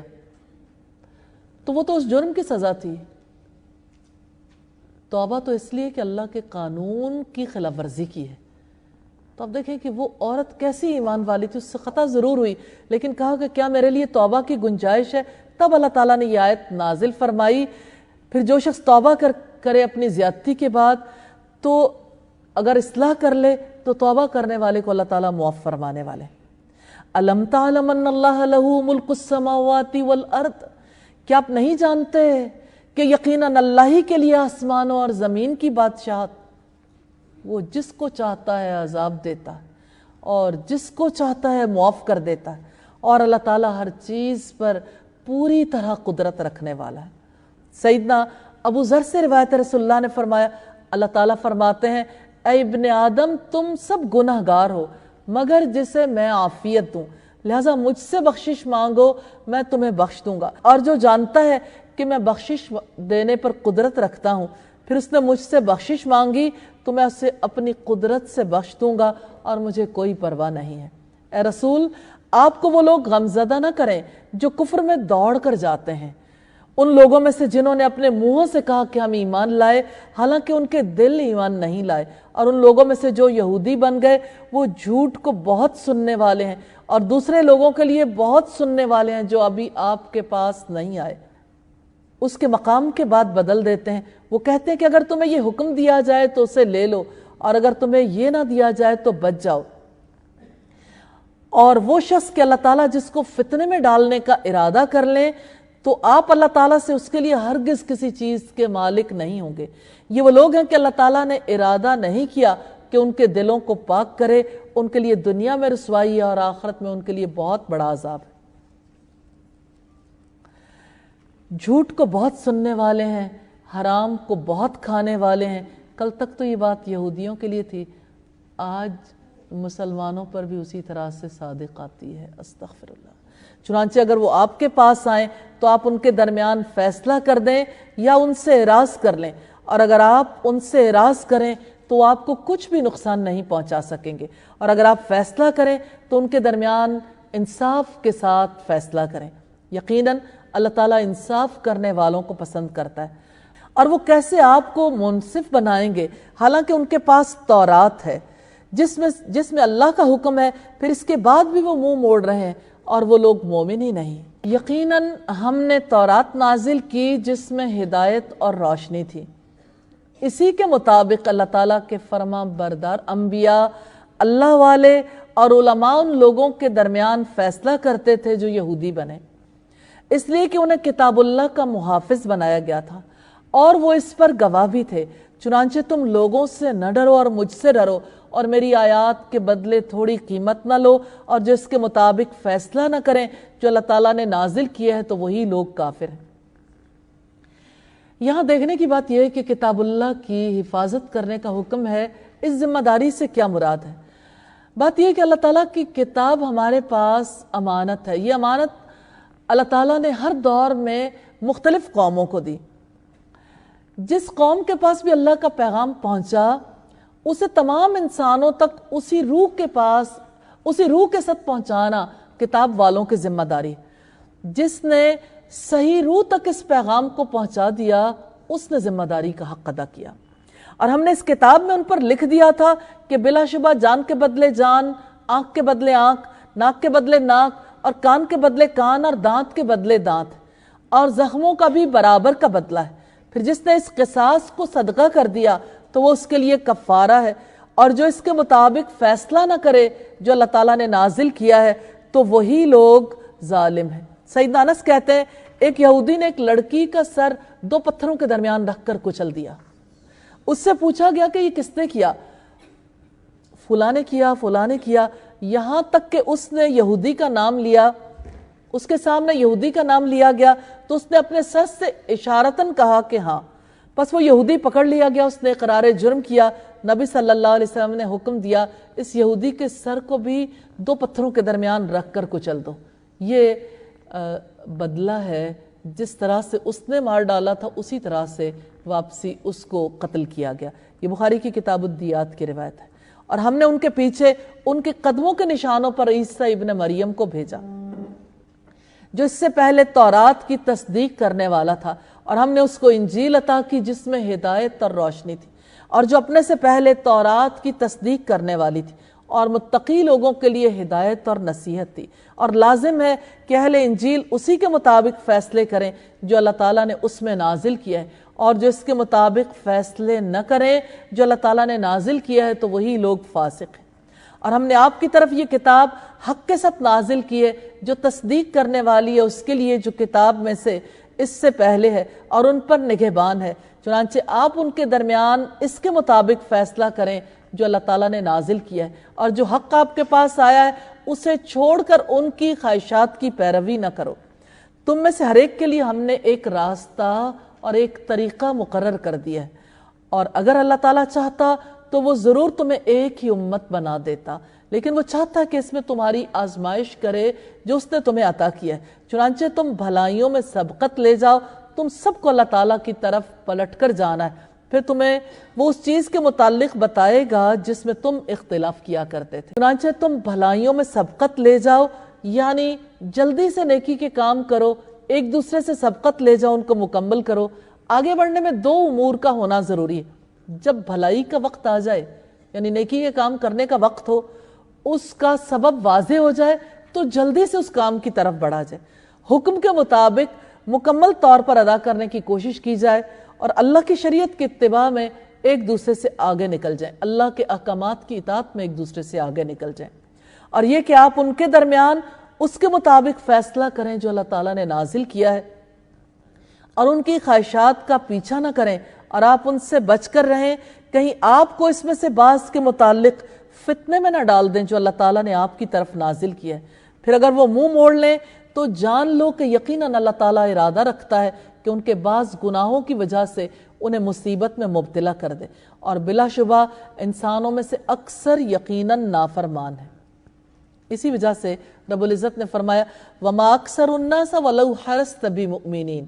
تو وہ تو اس جرم کی سزا تھی، توبہ تو اس لیے کہ اللہ کے قانون کی خلاف ورزی کی ہے۔ تو اب دیکھیں کہ وہ عورت کیسی ایمان والی تھی، اس سے خطا ضرور ہوئی، لیکن کہا کہ کیا میرے لیے توبہ کی گنجائش ہے؟ تب اللہ تعالیٰ نے یہ آیت نازل فرمائی۔ پھر جو شخص توبہ کرے اپنی زیادتی کے بعد تو اگر اصلاح کر لے تو توبہ کرنے والے کو اللہ تعالیٰ معاف فرمانے والے۔ الم تعلم ان اللہ لہ ملک السماوات والارض، کیا آپ نہیں جانتے کہ یقیناً اللہ ہی کے لیے آسمانوں اور زمین کی بادشاہت؟ وہ جس کو چاہتا ہے عذاب دیتا ہے اور جس کو چاہتا ہے معاف کر دیتا ہے، اور اللہ تعالیٰ ہر چیز پر پوری طرح قدرت رکھنے والا ہے۔ سیدنا ابو ذر سے روایت رسول اللہ نے فرمایا، اللہ تعالیٰ فرماتے ہیں، اے ابن آدم تم سب گناہ گار ہو مگر جسے میں عافیت دوں، لہٰذا مجھ سے بخشش مانگو میں تمہیں بخش دوں گا۔ اور جو جانتا ہے کہ میں بخشش دینے پر قدرت رکھتا ہوں، پھر اس نے مجھ سے بخشش مانگی تو میں اسے اپنی قدرت سے بخش دوں گا اور مجھے کوئی پرواہ نہیں ہے۔ اے رسول، آپ کو وہ لوگ غمزدہ نہ کریں جو کفر میں دوڑ کر جاتے ہیں، ان لوگوں میں سے جنہوں نے اپنے منہوں سے کہا کہ ہم ایمان لائے حالانکہ ان کے دل ایمان نہیں لائے، اور ان لوگوں میں سے جو یہودی بن گئے وہ جھوٹ کو بہت سننے والے ہیں اور دوسرے لوگوں کے لیے بہت سننے والے ہیں جو ابھی آپ کے پاس نہیں آئے۔ اس کے مقام کے بعد بدل دیتے ہیں، وہ کہتے ہیں کہ اگر تمہیں یہ حکم دیا جائے تو اسے لے لو اور اگر تمہیں یہ نہ دیا جائے تو بچ جاؤ۔ اور وہ شخص کہ اللہ تعالیٰ جس کو فتنے میں ڈالنے کا ارادہ کر لیں تو آپ اللہ تعالیٰ سے اس کے لیے ہرگز کسی چیز کے مالک نہیں ہوں گے۔ یہ وہ لوگ ہیں کہ اللہ تعالیٰ نے ارادہ نہیں کیا کہ ان کے دلوں کو پاک کرے، ان کے لیے دنیا میں رسوائی ہے اور آخرت میں ان کے لیے بہت بڑا عذاب ہے۔ جھوٹ کو بہت سننے والے ہیں، حرام کو بہت کھانے والے ہیں۔ کل تک تو یہ بات یہودیوں کے لیے تھی، آج مسلمانوں پر بھی اسی طرح سے صادق آتی ہے۔ استغفر اللہ۔ چنانچہ اگر وہ آپ کے پاس آئیں تو آپ ان کے درمیان فیصلہ کر دیں یا ان سے اعراض کر لیں، اور اگر آپ ان سے اعراض کریں تو آپ کو کچھ بھی نقصان نہیں پہنچا سکیں گے، اور اگر آپ فیصلہ کریں تو ان کے درمیان انصاف کے ساتھ فیصلہ کریں۔ یقیناً اللہ تعالیٰ انصاف کرنے والوں کو پسند کرتا ہے۔ اور وہ کیسے آپ کو منصف بنائیں گے حالانکہ ان کے پاس تورات ہے جس میں اللہ کا حکم ہے، پھر اس کے بعد بھی وہ منہ موڑ رہے ہیں اور وہ لوگ مومن ہی نہیں۔ یقیناً ہم نے تورات نازل کی جس میں ہدایت اور روشنی تھی، اسی کے مطابق اللہ تعالیٰ کے فرما بردار انبیاء، اللہ والے اور علماء ان لوگوں کے درمیان فیصلہ کرتے تھے جو یہودی بنے، اس لیے کہ انہیں کتاب اللہ کا محافظ بنایا گیا تھا اور وہ اس پر گواہ بھی تھے۔ چنانچہ تم لوگوں سے نہ ڈرو اور مجھ سے ڈرو، اور میری آیات کے بدلے تھوڑی قیمت نہ لو، اور جو اس کے مطابق فیصلہ نہ کریں جو اللہ تعالیٰ نے نازل کیا ہے تو وہی لوگ کافر ہیں۔ یہاں دیکھنے کی بات یہ ہے کہ کتاب اللہ کی حفاظت کرنے کا حکم ہے۔ اس ذمہ داری سے کیا مراد ہے؟ بات یہ ہے کہ اللہ تعالیٰ کی کتاب ہمارے پاس امانت ہے۔ یہ امانت اللہ تعالیٰ نے ہر دور میں مختلف قوموں کو دی۔ جس قوم کے پاس بھی اللہ کا پیغام پہنچا اسے تمام انسانوں تک اسی روح کے ساتھ پہنچانا کتاب والوں کی ذمہ داری۔ جس نے صحیح روح تک اس پیغام کو پہنچا دیا اس نے ذمہ داری کا حق ادا کیا، اور ہم نے اس کتاب میں ان پر لکھ دیا تھا کہ بلا شبہ جان کے بدلے جان، آنکھ کے بدلے آنکھ، ناک کے بدلے ناک، اور کان کے بدلے کان، اور دانت کے بدلے دانت، اور زخموں کا بھی برابر کا بدلہ ہے۔ پھر جس نے اس قصاص کو صدقہ کر دیا تو وہ اس کے لیے کفارہ ہے، اور جو اس کے مطابق فیصلہ نہ کرے جو اللہ تعالیٰ نے نازل کیا ہے تو وہی لوگ ظالم ہیں۔ سیدنا انس کہتے ہیں ایک یہودی نے ایک لڑکی کا سر 2 پتھروں کے درمیان رکھ کر کچل دیا۔ اس سے پوچھا گیا کہ یہ کس نے کیا؟ فلاں نے کیا، فلاں نے کیا، یہاں تک کہ اس نے یہودی کا نام لیا، اس کے سامنے یہودی کا نام لیا گیا تو اس نے اپنے سر سے اشارتاً کہا کہ ہاں، بس وہ یہودی پکڑ لیا گیا، اس نے اقرار جرم کیا۔ نبی صلی اللہ علیہ وسلم نے حکم دیا اس یہودی کے سر کو بھی 2 پتھروں کے درمیان رکھ کر کچل دو۔ یہ بدلہ ہے، جس طرح سے اس نے مار ڈالا تھا اسی طرح سے واپسی اس کو قتل کیا گیا۔ یہ بخاری کی کتاب الدیات کی روایت ہے۔ اور ہم نے ان کے پیچھے ان کے قدموں کے نشانوں پر عیسیٰ ابن مریم کو بھیجا جو اس سے پہلے تورات کی تصدیق کرنے والا تھا، اور ہم نے اس کو انجیل عطا کی جس میں ہدایت اور روشنی تھی، اور جو اپنے سے پہلے تورات کی تصدیق کرنے والی تھی اور متقی لوگوں کے لیے ہدایت اور نصیحت تھی۔ اور لازم ہے کہ اہل انجیل اسی کے مطابق فیصلے کریں جو اللہ تعالیٰ نے اس میں نازل کیا ہے، اور جو اس کے مطابق فیصلے نہ کریں جو اللہ تعالیٰ نے نازل کیا ہے تو وہی لوگ فاسق ہیں۔ اور ہم نے آپ کی طرف یہ کتاب حق کے ساتھ نازل کی ہے جو تصدیق کرنے والی ہے اس کے لیے جو کتاب میں سے اس سے پہلے ہے، اور ان پر نگہبان ہے۔ چنانچہ آپ ان کے درمیان اس کے مطابق فیصلہ کریں جو اللہ تعالیٰ نے نازل کیا ہے، اور جو حق آپ کے پاس آیا ہے اسے چھوڑ کر ان کی خواہشات کی پیروی نہ کرو۔ تم میں سے ہر ایک کے لیے ہم نے ایک راستہ اور ایک طریقہ مقرر کر دیا ہے، اور اگر اللہ تعالیٰ چاہتا تو وہ ضرور تمہیں ایک ہی امت بنا دیتا، لیکن وہ چاہتا ہے کہ اس میں تمہاری آزمائش کرے جو اس نے تمہیں عطا کیا ہے۔ چنانچہ تم بھلائیوں میں سبقت لے جاؤ، تم سب کو اللہ تعالیٰ کی طرف پلٹ کر جانا ہے، پھر تمہیں وہ اس چیز کے متعلق بتائے گا جس میں تم اختلاف کیا کرتے تھے۔ چنانچہ تم بھلائیوں میں سبقت لے جاؤ، یعنی جلدی سے نیکی کے کام کرو، ایک دوسرے سے سبقت لے جاؤ، ان کو مکمل کرو۔ آگے بڑھنے میں 2 امور کا ہونا ضروری ہے۔ جب بھلائی کا وقت آ جائے، یعنی نیکی کے کام کرنے کا وقت ہو، اس کا سبب واضح ہو جائے تو جلدی سے اس کام کی طرف بڑھا جائے، حکم کے مطابق مکمل طور پر ادا کرنے کی کوشش کی جائے، اور اللہ کی شریعت کی اتباع میں ایک دوسرے سے آگے نکل جائیں، اللہ کے احکامات کی اطاعت میں ایک دوسرے سے آگے نکل جائیں، اور یہ کہ آپ ان کے درمیان اس کے مطابق فیصلہ کریں جو اللہ تعالیٰ نے نازل کیا ہے۔ اور ان کی خواہشات کا پیچھا نہ کریں اور آپ ان سے بچ کر رہیں، کہیں آپ کو اس میں سے بعض کے متعلق فتنے میں نہ ڈال دیں جو اللہ تعالیٰ نے آپ کی طرف نازل کیا ہے۔ پھر اگر وہ منہ موڑ لیں تو جان لو کہ یقیناً اللہ تعالیٰ ارادہ رکھتا ہے کہ ان کے بعض گناہوں کی وجہ سے انہیں مصیبت میں مبتلا کر دے، اور بلا شبہ انسانوں میں سے اکثر یقیناً نافرمان ہے۔ اسی وجہ سے رب العزت نے فرمایا وَمَا أَكْثَرُ النَّاسَ وَلَوْ حَرَصْتَ بِمُؤْمِنِينَ،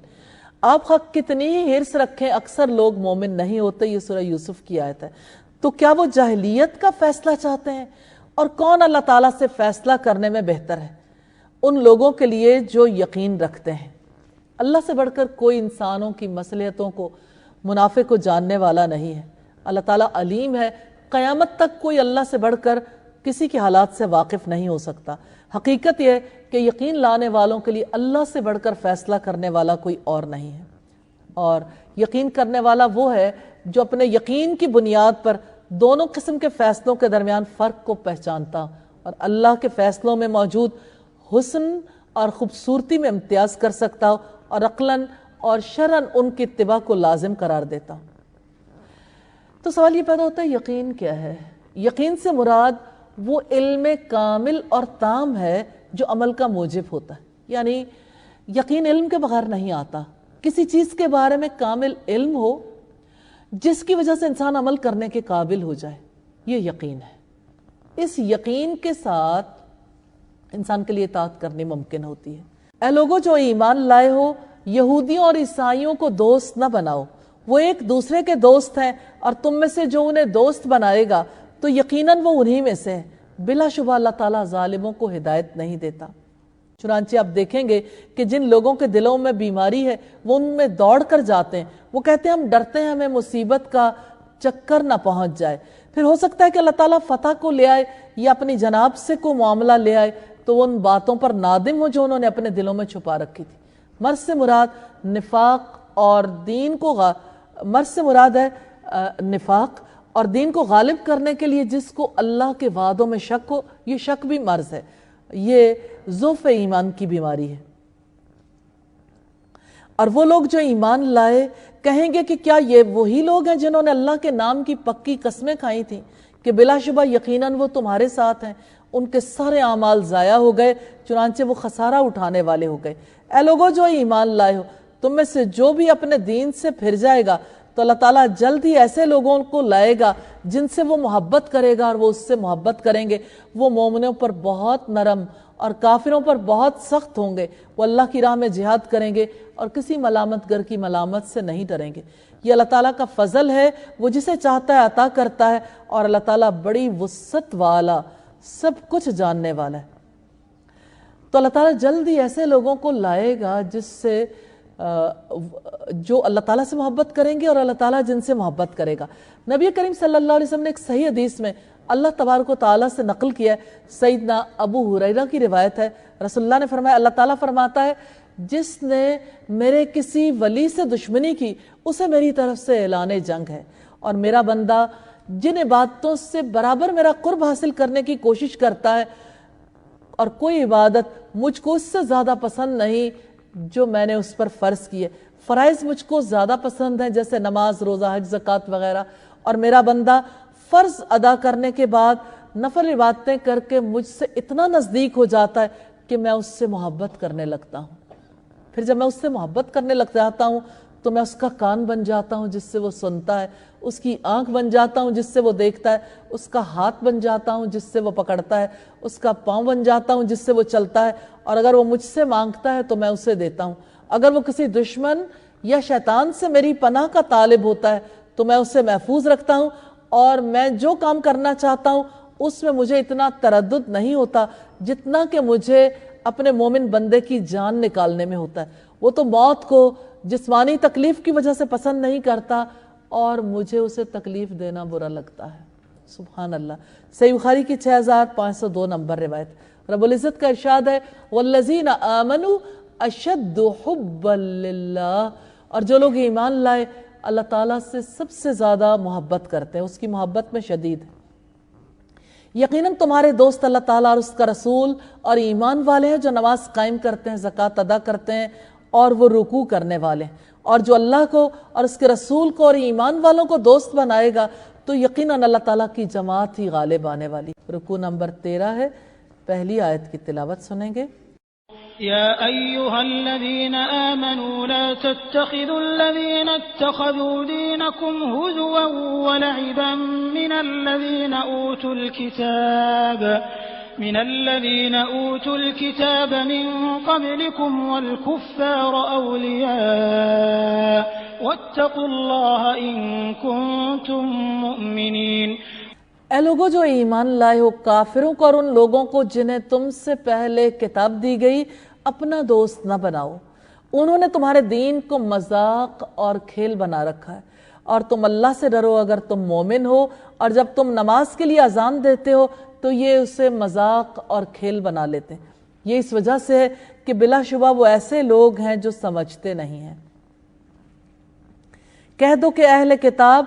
آپ حق کتنی ہی حرص رکھیں اکثر لوگ مومن نہیں ہوتے۔ یہ سورہ یوسف کی آیت ہے۔ تو کیا وہ جاہلیت کا فیصلہ چاہتے ہیں؟ اور کون اللہ تعالیٰ سے فیصلہ کرنے میں بہتر ہے؟ ان لوگوں کے لیے جو یقین رکھتے ہیں۔ اللہ سے بڑھ کر کوئی انسانوں کی مصلحتوں کو، منافع کو جاننے والا نہیں ہے۔ اللہ تعالیٰ علیم ہے، قیامت تک کوئی اللہ سے بڑھ کر کسی کے حالات سے واقف نہیں ہو سکتا۔ حقیقت یہ ہے کہ یقین لانے والوں کے لیے اللہ سے بڑھ کر فیصلہ کرنے والا کوئی اور نہیں ہے، اور یقین کرنے والا وہ ہے جو اپنے یقین کی بنیاد پر دونوں قسم کے فیصلوں کے درمیان فرق کو پہچانتا اور اللہ کے فیصلوں میں موجود حسن اور خوبصورتی میں امتیاز کر سکتا اور عقلاً اور شرعاً ان کی اتباع کو لازم قرار دیتا۔ تو سوال یہ پیدا ہوتا ہے یقین کیا ہے؟ یقین سے مراد وہ علم کامل اور تام ہے جو عمل کا موجب ہوتا ہے، یعنی یقین علم کے بغیر نہیں آتا۔ کسی چیز کے بارے میں کامل علم ہو جس کی وجہ سے انسان عمل کرنے کے قابل ہو جائے، یہ یقین ہے۔ اس یقین کے ساتھ انسان کے لیے اطاعت کرنی ممکن ہوتی ہے۔ اے لوگوں جو ایمان لائے ہو، یہودیوں اور عیسائیوں کو دوست نہ بناؤ، وہ ایک دوسرے کے دوست ہیں، اور تم میں سے جو انہیں دوست بنائے گا تو یقیناً وہ انہی میں سے ہے۔ بلا شبہ اللہ تعالیٰ ظالموں کو ہدایت نہیں دیتا۔ چنانچہ آپ دیکھیں گے کہ جن لوگوں کے دلوں میں بیماری ہے وہ ان میں دوڑ کر جاتے ہیں، وہ کہتے ہیں ہم ڈرتے ہیں ہمیں مصیبت کا چکر نہ پہنچ جائے۔ پھر ہو سکتا ہے کہ اللہ تعالیٰ فتح کو لے آئے یا اپنی جناب سے کوئی معاملہ لے آئے تو وہ ان باتوں پر نادم ہو جو انہوں نے اپنے دلوں میں چھپا رکھی تھی۔ مرض سے مراد نفاق اور دین کو مرض سے مراد ہے نفاق اور دین کو غالب کرنے کے لیے جس کو اللہ کے وعدوں میں شک ہو، یہ شک بھی مرض ہے، یہ ضعف ایمان کی بیماری ہے۔ اور وہ لوگ جو ایمان لائے کہیں گے کہ کیا یہ وہی لوگ ہیں جنہوں نے اللہ کے نام کی پکی قسمیں کھائی تھیں کہ بلا شبہ یقیناً وہ تمہارے ساتھ ہیں؟ ان کے سارے اعمال ضائع ہو گئے، چنانچہ وہ خسارہ اٹھانے والے ہو گئے۔ اے لوگوں جو ایمان لائے ہو، تم میں سے جو بھی اپنے دین سے پھر جائے گا تو اللہ تعالیٰ جلد ہی ایسے لوگوں کو لائے گا جن سے وہ محبت کرے گا اور وہ اس سے محبت کریں گے۔ وہ مومنوں پر بہت نرم اور کافروں پر بہت سخت ہوں گے۔ وہ اللہ کی راہ میں جہاد کریں گے اور کسی ملامت گر کی ملامت سے نہیں ڈریں گے۔ یہ اللہ تعالیٰ کا فضل ہے، وہ جسے چاہتا ہے عطا کرتا ہے، اور اللہ تعالیٰ بڑی وسعت والا، سب کچھ جاننے والا ہے۔ تو اللہ تعالیٰ جلد ہی ایسے لوگوں کو لائے گا جس سے جو اللہ تعالیٰ سے محبت کریں گے اور اللہ تعالیٰ جن سے محبت کرے گا۔ نبی کریم صلی اللہ علیہ وسلم نے ایک صحیح حدیث میں اللہ تبارک و تعالیٰ سے نقل کیا ہے، سیدنا ابو ہریرہ کی روایت ہے، رسول اللہ نے فرمایا اللہ تعالیٰ فرماتا ہے جس نے میرے کسی ولی سے دشمنی کی اسے میری طرف سے اعلان جنگ ہے، اور میرا بندہ جن عبادتوں سے برابر میرا قرب حاصل کرنے کی کوشش کرتا ہے اور کوئی عبادت مجھ کو اس سے زیادہ پسند نہیں جو میں نے اس پر فرض کی ہے۔ فرائض مجھ کو زیادہ پسند ہیں جیسے نماز، روزہ، حج، زکوٰۃ وغیرہ، اور میرا بندہ فرض ادا کرنے کے بعد نفل عبادتیں کر کے مجھ سے اتنا نزدیک ہو جاتا ہے کہ میں اس سے محبت کرنے لگتا ہوں۔ پھر جب میں اس سے محبت کرنے لگ جاتا ہوں تو میں اس کا کان بن جاتا ہوں جس سے وہ سنتا ہے، اس کی آنکھ بن جاتا ہوں جس سے وہ دیکھتا ہے، اس کا ہاتھ بن جاتا ہوں جس سے وہ پکڑتا ہے، اس کا پاؤں بن جاتا ہوں جس سے وہ چلتا ہے، اور اگر وہ مجھ سے مانگتا ہے تو میں اسے دیتا ہوں۔ اگر وہ کسی دشمن یا شیطان سے میری پناہ کا طالب ہوتا ہے تو میں اسے محفوظ رکھتا ہوں، اور میں جو کام کرنا چاہتا ہوں اس میں مجھے اتنا تردد نہیں ہوتا جتنا کہ مجھے اپنے مومن بندے کی جان نکالنے میں ہوتا ہے۔ وہ تو موت کو جسمانی تکلیف کی وجہ سے پسند نہیں کرتا اور مجھے اسے تکلیف دینا برا لگتا ہے۔ سبحان اللہ۔ صحیح بخاری کی 6502 نمبر روایت، رب العزت کا ارشاد ہے وَالَّذِينَ آمَنُوا أَشَدُّ حُبًّا لِلَّهِ، اور جو لوگ ایمان لائے اللہ تعالیٰ سے سب سے زیادہ محبت کرتے ہیں، اس کی محبت میں شدید ہے۔ یقیناً تمہارے دوست اللہ تعالیٰ اور اس کا رسول اور ایمان والے ہیں جو نماز قائم کرتے ہیں، زکوٰۃ ادا کرتے ہیں اور وہ رکوع کرنے والے ہیں، اور جو اللہ کو اور اس کے رسول کو اور ایمان والوں کو دوست بنائے گا تو یقیناً اللہ تعالیٰ کی جماعت ہی غالب آنے والی۔ رکوع نمبر 13 ہے، پہلی آیت کی تلاوت سنیں گے۔ يا أيها الذين آمنوا لا تتخذوا الذين اتخذوا دينكم هزوا ولعبا من الذين أوتوا الكتاب من قبلكم والكفار أولياء واتقوا الله إن كنتم مؤمنين۔ اے لوگو جو ایمان لائے ہو، کافروں کو اور ان لوگوں کو جنہیں تم سے پہلے کتاب دی گئی اپنا دوست نہ بناؤ۔ انہوں نے تمہارے دین کو مذاق اور کھیل بنا رکھا ہے، اور تم اللہ سے ڈرو اگر تم مومن ہو، اور جب تم نماز کے لیے اذان دیتے ہو تو یہ اسے مذاق اور کھیل بنا لیتے ہیں۔ یہ اس وجہ سے ہے کہ بلا شبہ وہ ایسے لوگ ہیں جو سمجھتے نہیں ہیں۔ کہہ دو کہ اہل کتاب،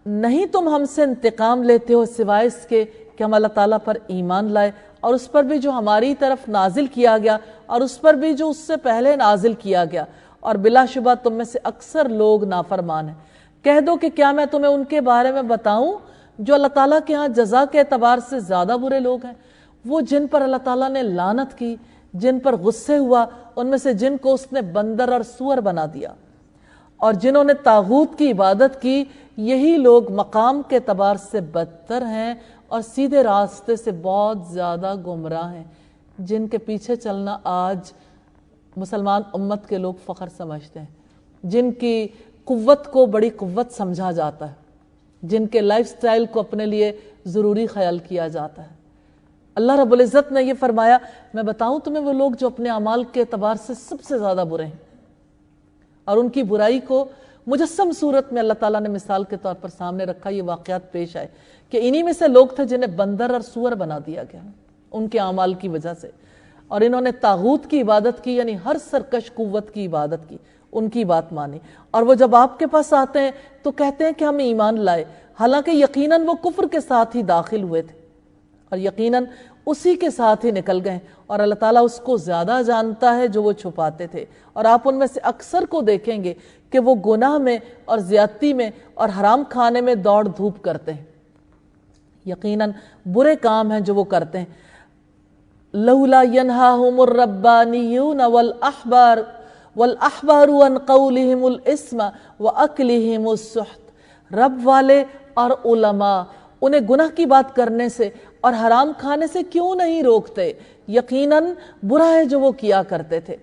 نہیں تم ہم سے انتقام لیتے ہو سوائے اس کے کہ ہم اللہ تعالیٰ پر ایمان لائے، اور اس پر بھی جو ہماری طرف نازل کیا گیا، اور اس پر بھی جو اس سے پہلے نازل کیا گیا، اور بلا شبہ تم میں سے اکثر لوگ نافرمان ہیں۔ کہہ دو کہ کیا میں تمہیں ان کے بارے میں بتاؤں جو اللہ تعالیٰ کے ہاں جزا کے اعتبار سے زیادہ برے لوگ ہیں؟ وہ جن پر اللہ تعالیٰ نے لعنت کی، جن پر غصے ہوا، ان میں سے جن کو اس نے بندر اور سور بنا دیا، اور جنہوں نے طاغوت کی عبادت کی، یہی لوگ مقام کے اعتبار سے بدتر ہیں اور سیدھے راستے سے بہت زیادہ گمراہ ہیں، جن کے پیچھے چلنا آج مسلمان امت کے لوگ فخر سمجھتے ہیں، جن کی قوت کو بڑی قوت سمجھا جاتا ہے، جن کے لائف سٹائل کو اپنے لیے ضروری خیال کیا جاتا ہے۔ اللہ رب العزت نے یہ فرمایا، میں بتاؤں تمہیں وہ لوگ جو اپنے اعمال کے اعتبار سے سب سے زیادہ برے ہیں، اور ان کی برائی کو مجسم صورت میں اللہ تعالیٰ نے مثال کے طور پر سامنے رکھا۔ یہ واقعات پیش آئے کہ انہی میں سے لوگ تھے جنہیں بندر اور سور بنا دیا گیا ان کے اعمال کی وجہ سے، اور انہوں نے طاغوت کی عبادت کی، یعنی ہر سرکش قوت کی عبادت کی، ان کی بات مانی، اور وہ جب آپ کے پاس آتے ہیں تو کہتے ہیں کہ ہم ایمان لائے، حالانکہ یقیناً وہ کفر کے ساتھ ہی داخل ہوئے تھے اور یقیناً اسی کے ساتھ ہی نکل گئے، اور اللہ تعالیٰ اس کو زیادہ جانتا ہے جو وہ چھپاتے تھے۔ اور آپ ان میں سے اکثر کو دیکھیں گے کہ وہ گناہ میں اور زیادتی میں اور حرام کھانے میں دوڑ دھوپ کرتے ہیں، یقیناً برے کام ہیں جو وہ کرتے ہیں۔ لولا ينهاهم الربانيون والأحبار عن قولهم الاسم وأكلهم السحت۔ رب والے اور علماء انہیں گناہ کی بات کرنے سے اور حرام کھانے سے کیوں نہیں روکتے؟ یقیناً برا ہے جو وہ کیا کرتے تھے۔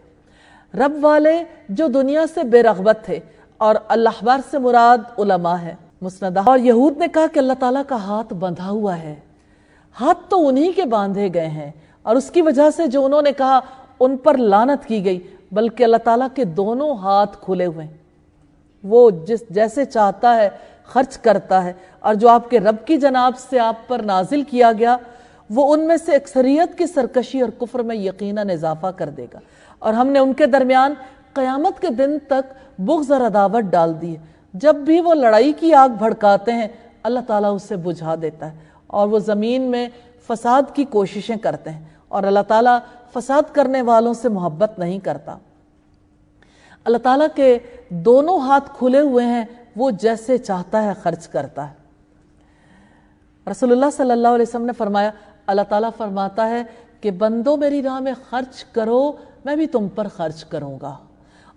رب والے جو دنیا سے بے رغبت تھے، اور الاحبار سے مراد علماء ہے۔ مسند اور یہود نے کہا کہ اللہ تعالیٰ کا ہاتھ بندھا ہوا ہے، ہاتھ تو انہی کے باندھے گئے ہیں، اور اس کی وجہ سے جو انہوں نے کہا ان پر لعنت کی گئی، بلکہ اللہ تعالیٰ کے دونوں ہاتھ کھلے ہوئے ہیں، وہ جیسے چاہتا ہے خرچ کرتا ہے، اور جو آپ کے رب کی جناب سے آپ پر نازل کیا گیا وہ ان میں سے اکثریت کی سرکشی اور کفر میں یقیناً اضافہ کر دے گا، اور ہم نے ان کے درمیان قیامت کے دن تک بغض اور عداوت ڈال دی ہے۔ جب بھی وہ لڑائی کی آگ بھڑکاتے ہیں اللہ تعالیٰ اسے بجھا دیتا ہے، اور وہ زمین میں فساد کی کوششیں کرتے ہیں، اور اللہ تعالیٰ فساد کرنے والوں سے محبت نہیں کرتا۔ اللہ تعالیٰ کے دونوں ہاتھ کھلے ہوئے ہیں، وہ جیسے چاہتا ہے خرچ کرتا ہے۔ رسول اللہ صلی اللہ علیہ وسلم نے فرمایا، اللہ تعالیٰ فرماتا ہے کہ بندوں میری راہ میں خرچ کرو، میں بھی تم پر خرچ کروں گا،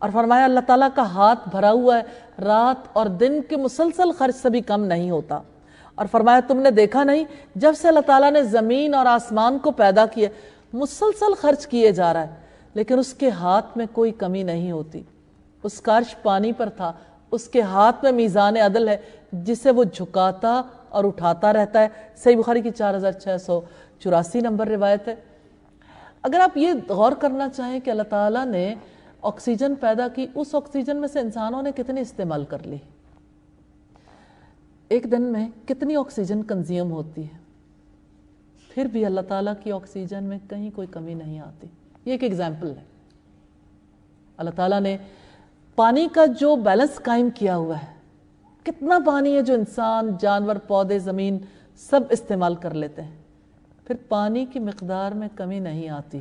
اور فرمایا اللہ تعالیٰ کا ہاتھ بھرا ہوا ہے، رات اور دن کے مسلسل خرچ سے بھی کم نہیں ہوتا، اور فرمایا تم نے دیکھا نہیں جب سے اللہ تعالیٰ نے زمین اور آسمان کو پیدا کیا مسلسل خرچ کیے جا رہا ہے، لیکن اس کے ہاتھ میں کوئی کمی نہیں ہوتی۔ اس کا عرش پانی پر تھا، اس کے ہاتھ میں میزان عدل ہے جسے وہ جھکاتا اور اٹھاتا رہتا ہے۔ صحیح بخاری کی 4684 نمبر روایت ہے۔ اگر آپ یہ غور کرنا چاہیں کہ اللہ تعالیٰ نے آکسیجن پیدا کی، اس آکسیجن میں سے انسانوں نے کتنی استعمال کر لی، ایک دن میں کتنی آکسیجن کنزیوم ہوتی ہے، پھر بھی اللہ تعالیٰ کی آکسیجن میں کہیں کوئی کمی نہیں آتی۔ یہ ایک ایگزامپل ہے۔ اللہ تعالیٰ نے پانی کا جو بیلنس قائم کیا ہوا ہے، کتنا پانی ہے جو انسان، جانور، پودے، زمین سب استعمال کر لیتے ہیں، پھر پانی کی مقدار میں کمی نہیں آتی۔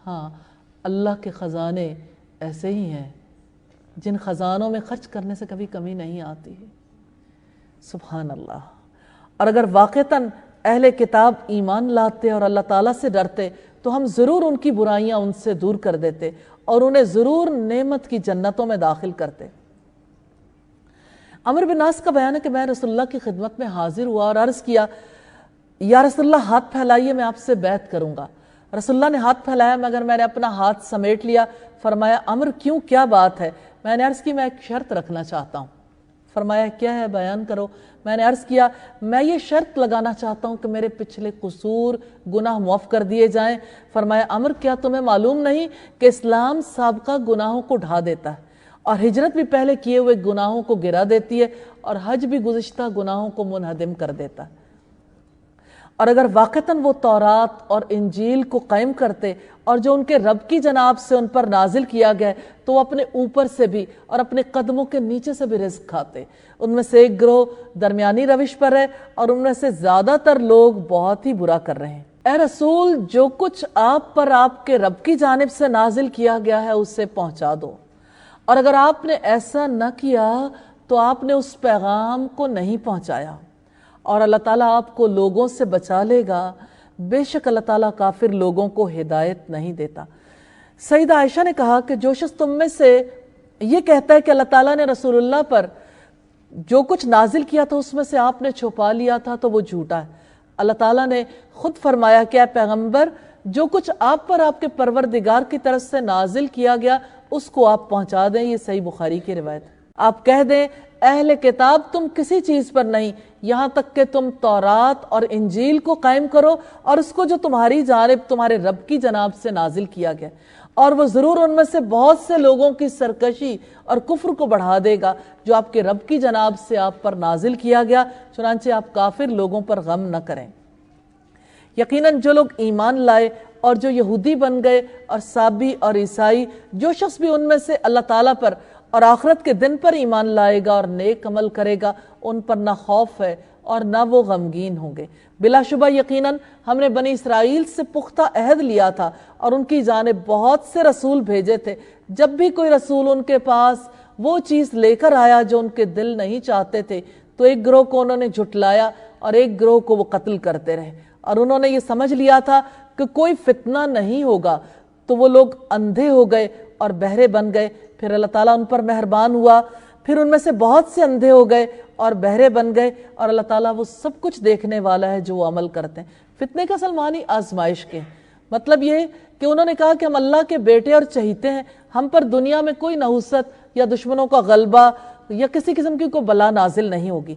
ہاں، اللہ کے خزانے ایسے ہی ہیں جن خزانوں میں خرچ کرنے سے کبھی کمی نہیں آتی ہے۔ سبحان اللہ۔ اور اگر واقعتاً اہل کتاب ایمان لاتے اور اللہ تعالیٰ سے ڈرتے تو ہم ضرور ان کی برائیاں ان سے دور کر دیتے اور انہیں ضرور نعمت کی جنتوں میں داخل کرتے۔ عمرو بن عاص کا بیان ہے کہ میں رسول اللہ کی خدمت میں حاضر ہوا اور عرض کیا یا رسول اللہ ہاتھ پھیلائیے میں آپ سے بیعت کروں گا۔ رسول اللہ نے ہاتھ پھیلایا مگر میں نے اپنا ہاتھ سمیٹ لیا۔ فرمایا عمرو کیوں، کیا بات ہے؟ میں نے عرض کی میں ایک شرط رکھنا چاہتا ہوں۔ فرمایا کیا ہے، بیان کرو۔ میں نے عرض کیا میں یہ شرط لگانا چاہتا ہوں کہ میرے پچھلے قصور گناہ معاف کر دیے جائیں۔ فرمایا عمرو کیا تمہیں معلوم نہیں کہ اسلام سابقہ گناہوں کو ڈھا دیتا ہے اور ہجرت بھی پہلے کیے ہوئے گناہوں کو گرا دیتی ہے اور حج بھی گزشتہ گناہوں کو منہدم کر دیتا ہے۔ اور اگر واقعتاً وہ تورات اور انجیل کو قائم کرتے اور جو ان کے رب کی جناب سے ان پر نازل کیا گیا تو وہ اپنے اوپر سے بھی اور اپنے قدموں کے نیچے سے بھی رزق کھاتے۔ ان میں سے ایک گروہ درمیانی روش پر ہے اور ان میں سے زیادہ تر لوگ بہت ہی برا کر رہے ہیں۔ اے رسول جو کچھ آپ پر آپ کے رب کی جانب سے نازل کیا گیا ہے اسے پہنچا دو، اور اگر آپ نے ایسا نہ کیا تو آپ نے اس پیغام کو نہیں پہنچایا اور اللہ تعالیٰ آپ کو لوگوں سے بچا لے گا، بے شک اللہ تعالیٰ کافر لوگوں کو ہدایت نہیں دیتا۔ سیدہ عائشہ نے کہا کہ جو شخص تم میں سے یہ کہتا ہے کہ اللہ تعالیٰ نے رسول اللہ پر جو کچھ نازل کیا تھا اس میں سے آپ نے چھپا لیا تھا تو وہ جھوٹا ہے۔ اللہ تعالیٰ نے خود فرمایا کہ اے پیغمبر جو کچھ آپ پر آپ کے پروردگار کی طرف سے نازل کیا گیا اس کو آپ پہنچا دیں۔ یہ صحیح بخاری کی روایت۔ آپ کہہ دیں اہل کتاب تم کسی چیز پر نہیں یہاں تک کہ تم تورات اور انجیل کو قائم کرو اور اس کو جو تمہاری جانب تمہارے رب کی جناب سے نازل کیا گیا، اور وہ ضرور ان میں سے بہت سے لوگوں کی سرکشی اور کفر کو بڑھا دے گا جو آپ کے رب کی جناب سے آپ پر نازل کیا گیا، چنانچہ آپ کافر لوگوں پر غم نہ کریں۔ یقیناً جو لوگ ایمان لائے اور جو یہودی بن گئے اور سابی اور عیسائی، جو شخص بھی ان میں سے اللہ تعالیٰ پر اور آخرت کے دن پر ایمان لائے گا اور نیک عمل کرے گا ان پر نہ خوف ہے اور نہ وہ غمگین ہوں گے۔ بلا شبہ یقیناً ہم نے بنی اسرائیل سے پختہ عہد لیا تھا اور ان کی جانب بہت سے رسول بھیجے تھے۔ جب بھی کوئی رسول ان کے پاس وہ چیز لے کر آیا جو ان کے دل نہیں چاہتے تھے تو ایک گروہ کو انہوں نے جھٹلایا اور ایک گروہ کو وہ قتل کرتے رہے، اور انہوں نے یہ سمجھ لیا تھا کہ کوئی فتنہ نہیں ہوگا تو وہ لوگ اندھے ہو گئے اور بہرے بن گئے۔ پھر اللہ تعالیٰ ان پر مہربان ہوا، پھر ان میں سے بہت سے اندھے ہو گئے اور بہرے بن گئے، اور اللہ تعالیٰ وہ سب کچھ دیکھنے والا ہے جو وہ عمل کرتے ہیں۔ فتنے کا اصل معنی آزمائش کے مطلب یہ کہ انہوں نے کہا کہ ہم اللہ کے بیٹے اور چہیتے ہیں، ہم پر دنیا میں کوئی نحوست یا دشمنوں کا غلبہ یا کسی قسم کی کوئی بلا نازل نہیں ہوگی۔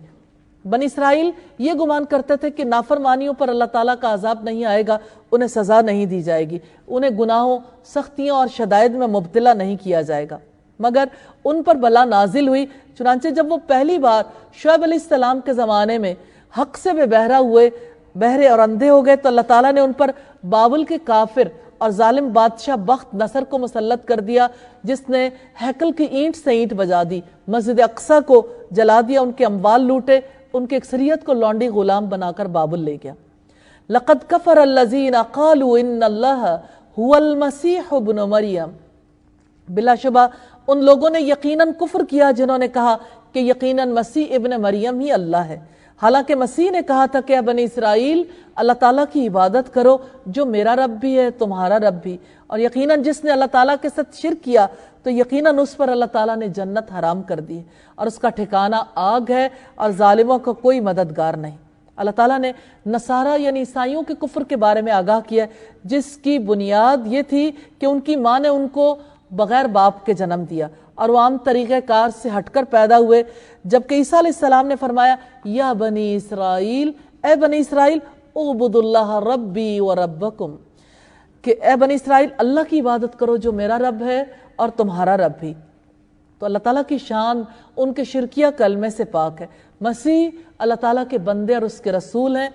بنی اسرائیل یہ گمان کرتے تھے کہ نافرمانیوں پر اللہ تعالیٰ کا عذاب نہیں آئے گا، انہیں سزا نہیں دی جائے گی، انہیں گناہوں، سختیوں اور شدائد میں مبتلا نہیں کیا جائے گا، مگر ان پر بلا نازل ہوئی۔ چنانچہ جب وہ پہلی بار شعیب علیہ السلام کے زمانے میں حق سے بے بہرا ہوئے، بہرے اور اندھے ہو گئے، تو اللہ تعالیٰ نے ان پر بابل کے کافر اور ظالم بادشاہ بخت نصر کو مسلط کر دیا، جس نے ہیکل کی اینٹ سے اینٹ بجا دی، مسجد اقصی کو جلا دیا، ان کے اموال لوٹے، ان کی اکثریت کو لونڈی غلام بنا کر بابل لے گیا۔ لَقَدْ كَفَرَ الَّذِينَ قَالُوا إِنَّ اللَّهَ هُوَ الْمَسِيحُ ابْنُ مَرْيَمَ، بلا شبہ ان لوگوں نے یقیناً کفر کیا جنہوں نے کہا کہ یقیناً مسیح ابن مریم ہی اللہ ہے، حالانکہ مسیح نے کہا تھا کہ اے بنی اسرائیل اللہ تعالیٰ کی عبادت کرو جو میرا رب بھی ہے تمہارا رب بھی، اور یقیناً جس نے اللہ تعالیٰ کے ساتھ شرک کیا تو یقیناً اس پر اللہ تعالیٰ نے جنت حرام کر دی اور اس کا ٹھکانہ آگ ہے اور ظالموں کا کوئی مددگار نہیں۔ اللہ تعالیٰ نے نصارہ یعنی عیسائیوں کے کفر کے بارے میں آگاہ کیا جس کی بنیاد یہ تھی کہ ان کی ماں نے ان کو بغیر باپ کے جنم دیا اور وہ عام طریقہ کار سے ہٹ کر پیدا ہوئے، جبکہ عیسیٰ علیہ السلام نے فرمایا یا بنی اسرائیل، اے بنی اسرائیل اعبدوا اللہ ربی و ربکم، کہ اے بنی اسرائیل اللہ کی عبادت کرو جو میرا رب ہے اور تمہارا رب بھی۔ تو اللہ تعالیٰ کی شان ان کے شرکیہ کلمے سے پاک ہے۔ مسیح اللہ تعالیٰ کے بندے اور اس کے رسول ہیں،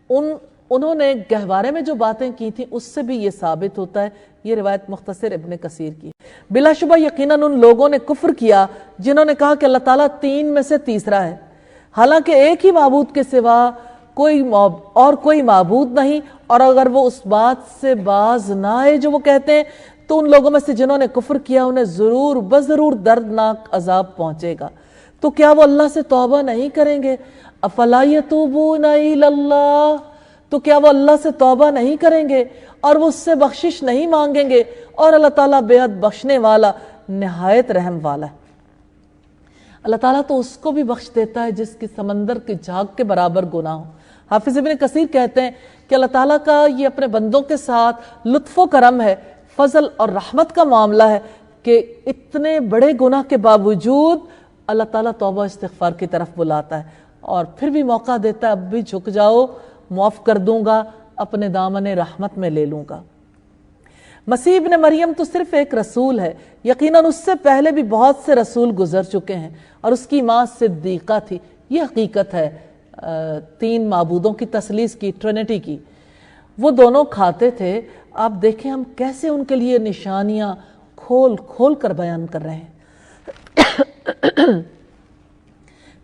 انہوں نے گہوارے میں جو باتیں کی تھیں اس سے بھی یہ ثابت ہوتا ہے۔ یہ روایت مختصر ابن کثیر کی۔ بلا شبہ یقیناً ان لوگوں نے کفر کیا جنہوں نے کہا کہ اللہ تعالیٰ تین میں سے تیسرا ہے، حالانکہ ایک ہی معبود کے سوا کوئی معبود نہیں، اور اگر وہ اس بات سے باز نہ آئے جو وہ کہتے ہیں تو ان لوگوں میں سے جنہوں نے کفر کیا انہیں ضرور بضرور دردناک عذاب پہنچے گا۔ تو کیا وہ اللہ سے توبہ نہیں کریں گے؟ افلا یتوبون الی اللہ، تو کیا وہ اللہ سے توبہ نہیں کریں گے اور وہ اس سے بخشش نہیں مانگیں گے؟ اور اللہ تعالیٰ بے حد بخشنے والا، نہایت رحم والا ہے۔ اللہ تعالیٰ تو اس کو بھی بخش دیتا ہے جس کی سمندر کی جھاگ کے برابر گناہ ہو۔ حافظ ابن کثیر کہتے ہیں کہ اللہ تعالیٰ کا یہ اپنے بندوں کے ساتھ لطف و کرم ہے، فضل اور رحمت کا معاملہ ہے کہ اتنے بڑے گناہ کے باوجود اللہ تعالیٰ توبہ استغفار کی طرف بلاتا ہے اور پھر بھی موقع دیتا ہے، اب بھی جھک جاؤ، معاف کر دوں گا، اپنے دامن رحمت میں لے لوں گا۔ مسیح ابن مریم تو صرف ایک رسول ہے، یقیناً اس سے پہلے بھی بہت سے رسول گزر چکے ہیں، اور اس کی ماں صدیقہ تھی۔ یہ حقیقت ہے تین معبودوں کی تثلیث کی، ٹرینٹی کی۔ وہ دونوں کھاتے تھے۔ آپ دیکھیں ہم کیسے ان کے لیے نشانیاں کھول کھول کر بیان کر رہے ہیں۔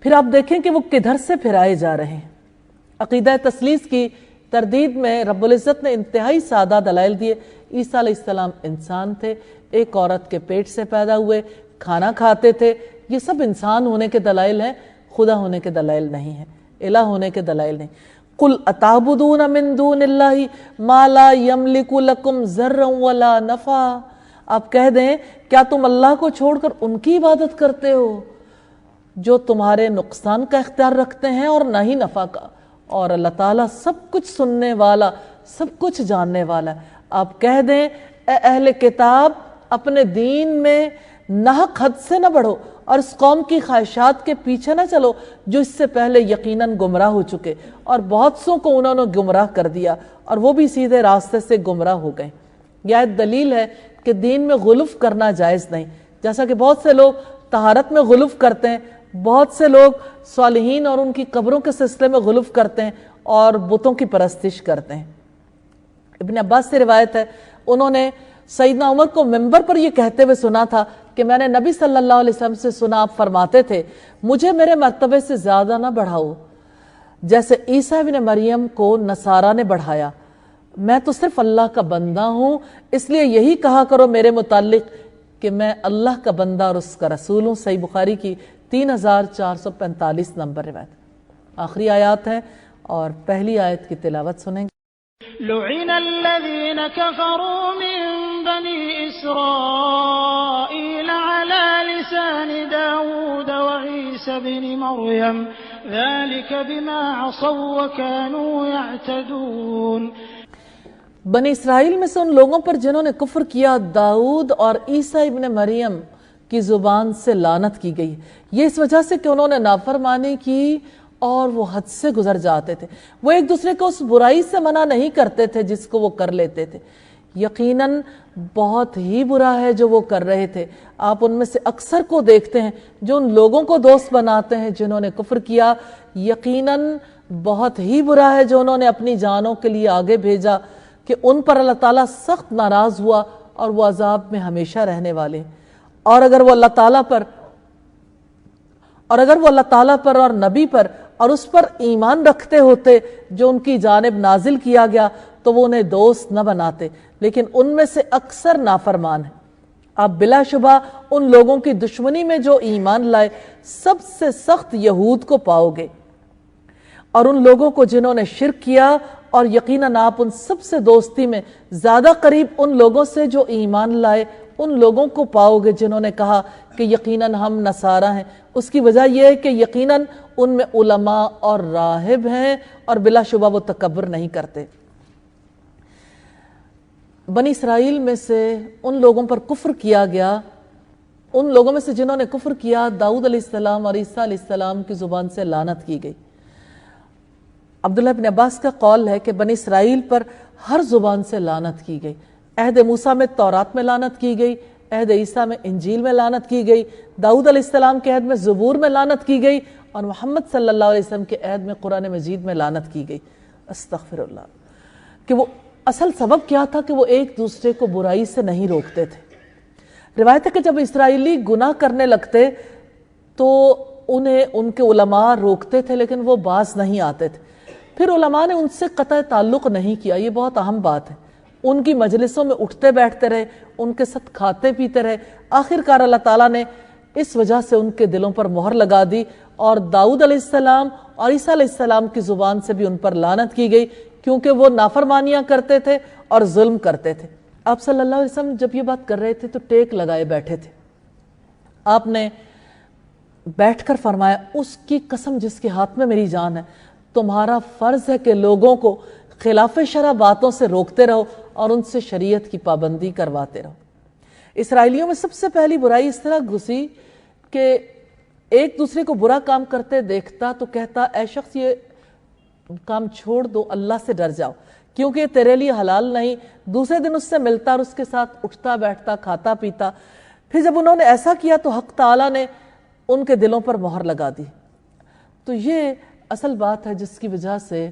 پھر آپ دیکھیں کہ وہ کدھر سے پھرائے جا رہے ہیں۔ عقیدہ تثلیث کی تردید میں رب العزت نے انتہائی سادہ دلائل دیے۔ عیسیٰ علیہ السلام انسان تھے، ایک عورت کے پیٹ سے پیدا ہوئے، کھانا کھاتے تھے۔ یہ سب انسان ہونے کے دلائل ہیں، خدا ہونے کے دلائل نہیں ہیں، الہ ہونے کے دلائل نہیں۔ قُلْ أَتَعْبُدُونَ مِن دُونِ اللَّهِ مَا لَا يَمْلِكُ لَكُمْ ضَرًّا وَلَا نَفْعًا۔ آپ کہہ دیں کیا تم اللہ کو چھوڑ کر ان کی عبادت کرتے ہو جو تمہارے نقصان کا اختیار رکھتے ہیں اور نہ ہی نفع کا، اور اللہ تعالیٰ سب کچھ سننے والا، سب کچھ جاننے والا ہے۔ آپ کہہ دیں اے اہل کتاب، اپنے دین میں ناحق حد سے نہ بڑھو اور اس قوم کی خواہشات کے پیچھے نہ چلو جو اس سے پہلے یقیناً گمراہ ہو چکے، اور بہت سوں کو انہوں نے گمراہ کر دیا اور وہ بھی سیدھے راستے سے گمراہ ہو گئے۔ یہ ایک دلیل ہے کہ دین میں غلو کرنا جائز نہیں، جیسا کہ بہت سے لوگ طہارت میں غلو کرتے ہیں، بہت سے لوگ صالحین اور ان کی قبروں کے سلسلے میں غلو کرتے ہیں اور بتوں کی پرستش کرتے ہیں۔ ابن عباس سے روایت ہے، انہوں نے سیدنا عمر کو منبر پر یہ کہتے ہوئے سنا تھا کہ میں نے نبی صلی اللہ علیہ وسلم سے سنا، آپ فرماتے تھے مجھے میرے مرتبے سے زیادہ نہ بڑھاؤ جیسے عیسیٰ ابن مریم کو نصارہ نے بڑھایا۔ میں تو صرف اللہ کا بندہ ہوں، اس لیے یہی کہا کرو میرے متعلق کہ میں اللہ کا بندہ اور اس کا رسول ہوں۔ صحیح بخاری کی 3445 نمبر روایت۔ آخری آیات ہیں اور پہلی آیت کی تلاوت سنیں گے۔ لعن الذين كفروا من بني إسرائيل على لسان داود وعيسى بن مريم ذلك بما عصوا وكانوا يعتدون۔ بنی اسرائیل میں سے ان لوگوں پر جنہوں نے کفر کیا، داؤد اور عیسیٰ ابن مریم کی زبان سے لعنت کی گئی۔ یہ اس وجہ سے کہ انہوں نے نافرمانی کی اور وہ حد سے گزر جاتے تھے۔ وہ ایک دوسرے کو اس برائی سے منع نہیں کرتے تھے جس کو وہ کر لیتے تھے۔ یقیناً بہت ہی برا ہے جو وہ کر رہے تھے۔ آپ ان میں سے اکثر کو دیکھتے ہیں جو ان لوگوں کو دوست بناتے ہیں جنہوں نے کفر کیا۔ یقیناً بہت ہی برا ہے جو انہوں نے اپنی جانوں کے لیے آگے بھیجا کہ ان پر اللہ تعالیٰ سخت ناراض ہوا اور وہ عذاب میں ہمیشہ رہنے والے ہیں۔ اور اگر وہ اللہ تعالیٰ پر اور نبی پر اور اس پر ایمان رکھتے ہوتے جو ان کی جانب نازل کیا گیا تو وہ انہیں دوست نہ بناتے، لیکن ان میں سے اکثر نافرمان ہیں۔ آپ بلا شبہ ان لوگوں کی دشمنی میں جو ایمان لائے سب سے سخت یہود کو پاؤ گے، اور ان لوگوں کو جنہوں نے شرک کیا، اور یقیناً آپ ان سب سے دوستی میں زیادہ قریب ان لوگوں سے جو ایمان لائے ان لوگوں کو پاؤ گے جنہوں نے کہا کہ یقیناً ہم نصارہ ہیں۔ اس کی وجہ یہ ہے کہ یقیناً ان میں علماء اور راہب ہیں اور بلا شبہ وہ تکبر نہیں کرتے۔ بنی اسرائیل میں سے ان لوگوں پر کفر کیا گیا، ان لوگوں میں سے جنہوں نے کفر کیا، داؤد علیہ السلام اور عیسیٰ علیہ السلام کی زبان سے لعنت کی گئی۔ عبداللہ بن عباس کا قول ہے کہ بنی اسرائیل پر ہر زبان سے لعنت کی گئی۔ عہد موسیٰ میں تورات میں لعنت کی گئی، عہد عیسیٰ میں انجیل میں لعنت کی گئی، داؤد علیہ السلام کے عہد میں زبور میں لعنت کی گئی، اور محمد صلی اللہ علیہ وسلم کے عہد میں قرآن مجید میں لعنت کی گئی۔ استغفر اللہ۔ کہ وہ اصل سبب کیا تھا کہ وہ ایک دوسرے کو برائی سے نہیں روکتے تھے۔ روایت ہے کہ جب اسرائیلی گناہ کرنے لگتے تو انہیں ان کے علماء روکتے تھے لیکن وہ باز نہیں آتے تھے۔ پھر علماء نے ان سے قطع تعلق نہیں کیا، یہ بہت اہم بات ہے۔ ان کی مجلسوں میں اٹھتے بیٹھتے رہے، ان کے ساتھ کھاتے پیتے رہے۔ آخر کار اللہ تعالیٰ نے اس وجہ سے ان کے دلوں پر مہر لگا دی، اور داؤد علیہ السلام اور عیسیٰ علیہ السلام کی زبان سے بھی ان پر لعنت کی گئی، کیونکہ وہ نافرمانیاں کرتے تھے اور ظلم کرتے تھے۔ آپ صلی اللہ علیہ وسلم جب یہ بات کر رہے تھے تو ٹیک لگائے بیٹھے تھے۔ آپ نے بیٹھ کر فرمایا، اس کی قسم جس کے ہاتھ میں میری جان ہے، تمہارا فرض ہے کہ لوگوں کو خلاف شرع باتوں سے روکتے رہو اور ان سے شریعت کی پابندی کرواتے رہو۔ اسرائیلیوں میں سب سے پہلی برائی اس طرح گھسی کہ ایک دوسرے کو برا کام کرتے دیکھتا تو کہتا، اے شخص یہ کام چھوڑ دو، اللہ سے ڈر جاؤ، کیونکہ یہ تیرے لیے حلال نہیں۔ دوسرے دن اس سے ملتا اور اس کے ساتھ اٹھتا بیٹھتا، کھاتا پیتا۔ پھر جب انہوں نے ایسا کیا تو حق تعالیٰ نے ان کے دلوں پر مہر لگا دی۔ تو یہ اصل بات ہے جس کی وجہ سے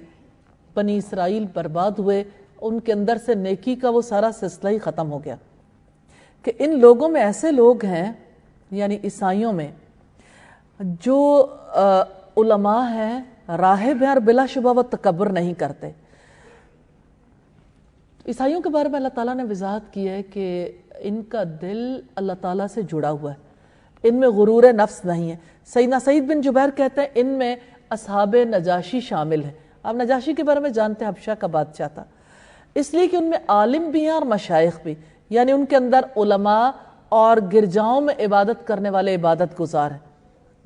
بنی اسرائیل برباد ہوئے، ان کے اندر سے نیکی کا وہ سارا سلسلہ ہی ختم ہو گیا۔ کہ ان لوگوں میں ایسے لوگ ہیں، یعنی عیسائیوں میں، جو علماء ہیں، راہب ہیں، اور بلا شبہ وہ تکبر نہیں کرتے۔ عیسائیوں کے بارے میں اللہ تعالیٰ نے وضاحت کی ہے کہ ان کا دل اللہ تعالیٰ سے جڑا ہوا ہے، ان میں غرور نفس نہیں ہے۔ سیدنا سعید بن جبیر کہتے ہیں ان میں اصحاب نجاشی شامل ہیں۔ آپ نجاشی کے بارے میں جانتے ہیں، حبشہ کا بادشاہ تھا، اس لیے کہ ان میں عالم بھی ہیں اور مشائخ بھی، یعنی ان کے اندر علماء اور گرجاؤں میں عبادت کرنے والے عبادت گزار ہیں۔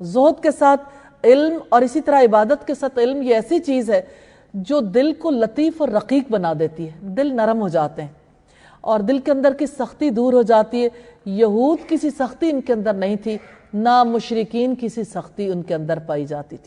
زہد کے ساتھ علم اور اسی طرح عبادت کے ساتھ علم یہ ایسی چیز ہے جو دل کو لطیف اور رقیق بنا دیتی ہے، دل نرم ہو جاتے ہیں اور دل کے اندر کی سختی دور ہو جاتی ہے۔ یہود کسی سختی ان کے اندر نہیں تھی، نہ مشرکین کسی سختی ان کے اندر پائی جاتی تھی۔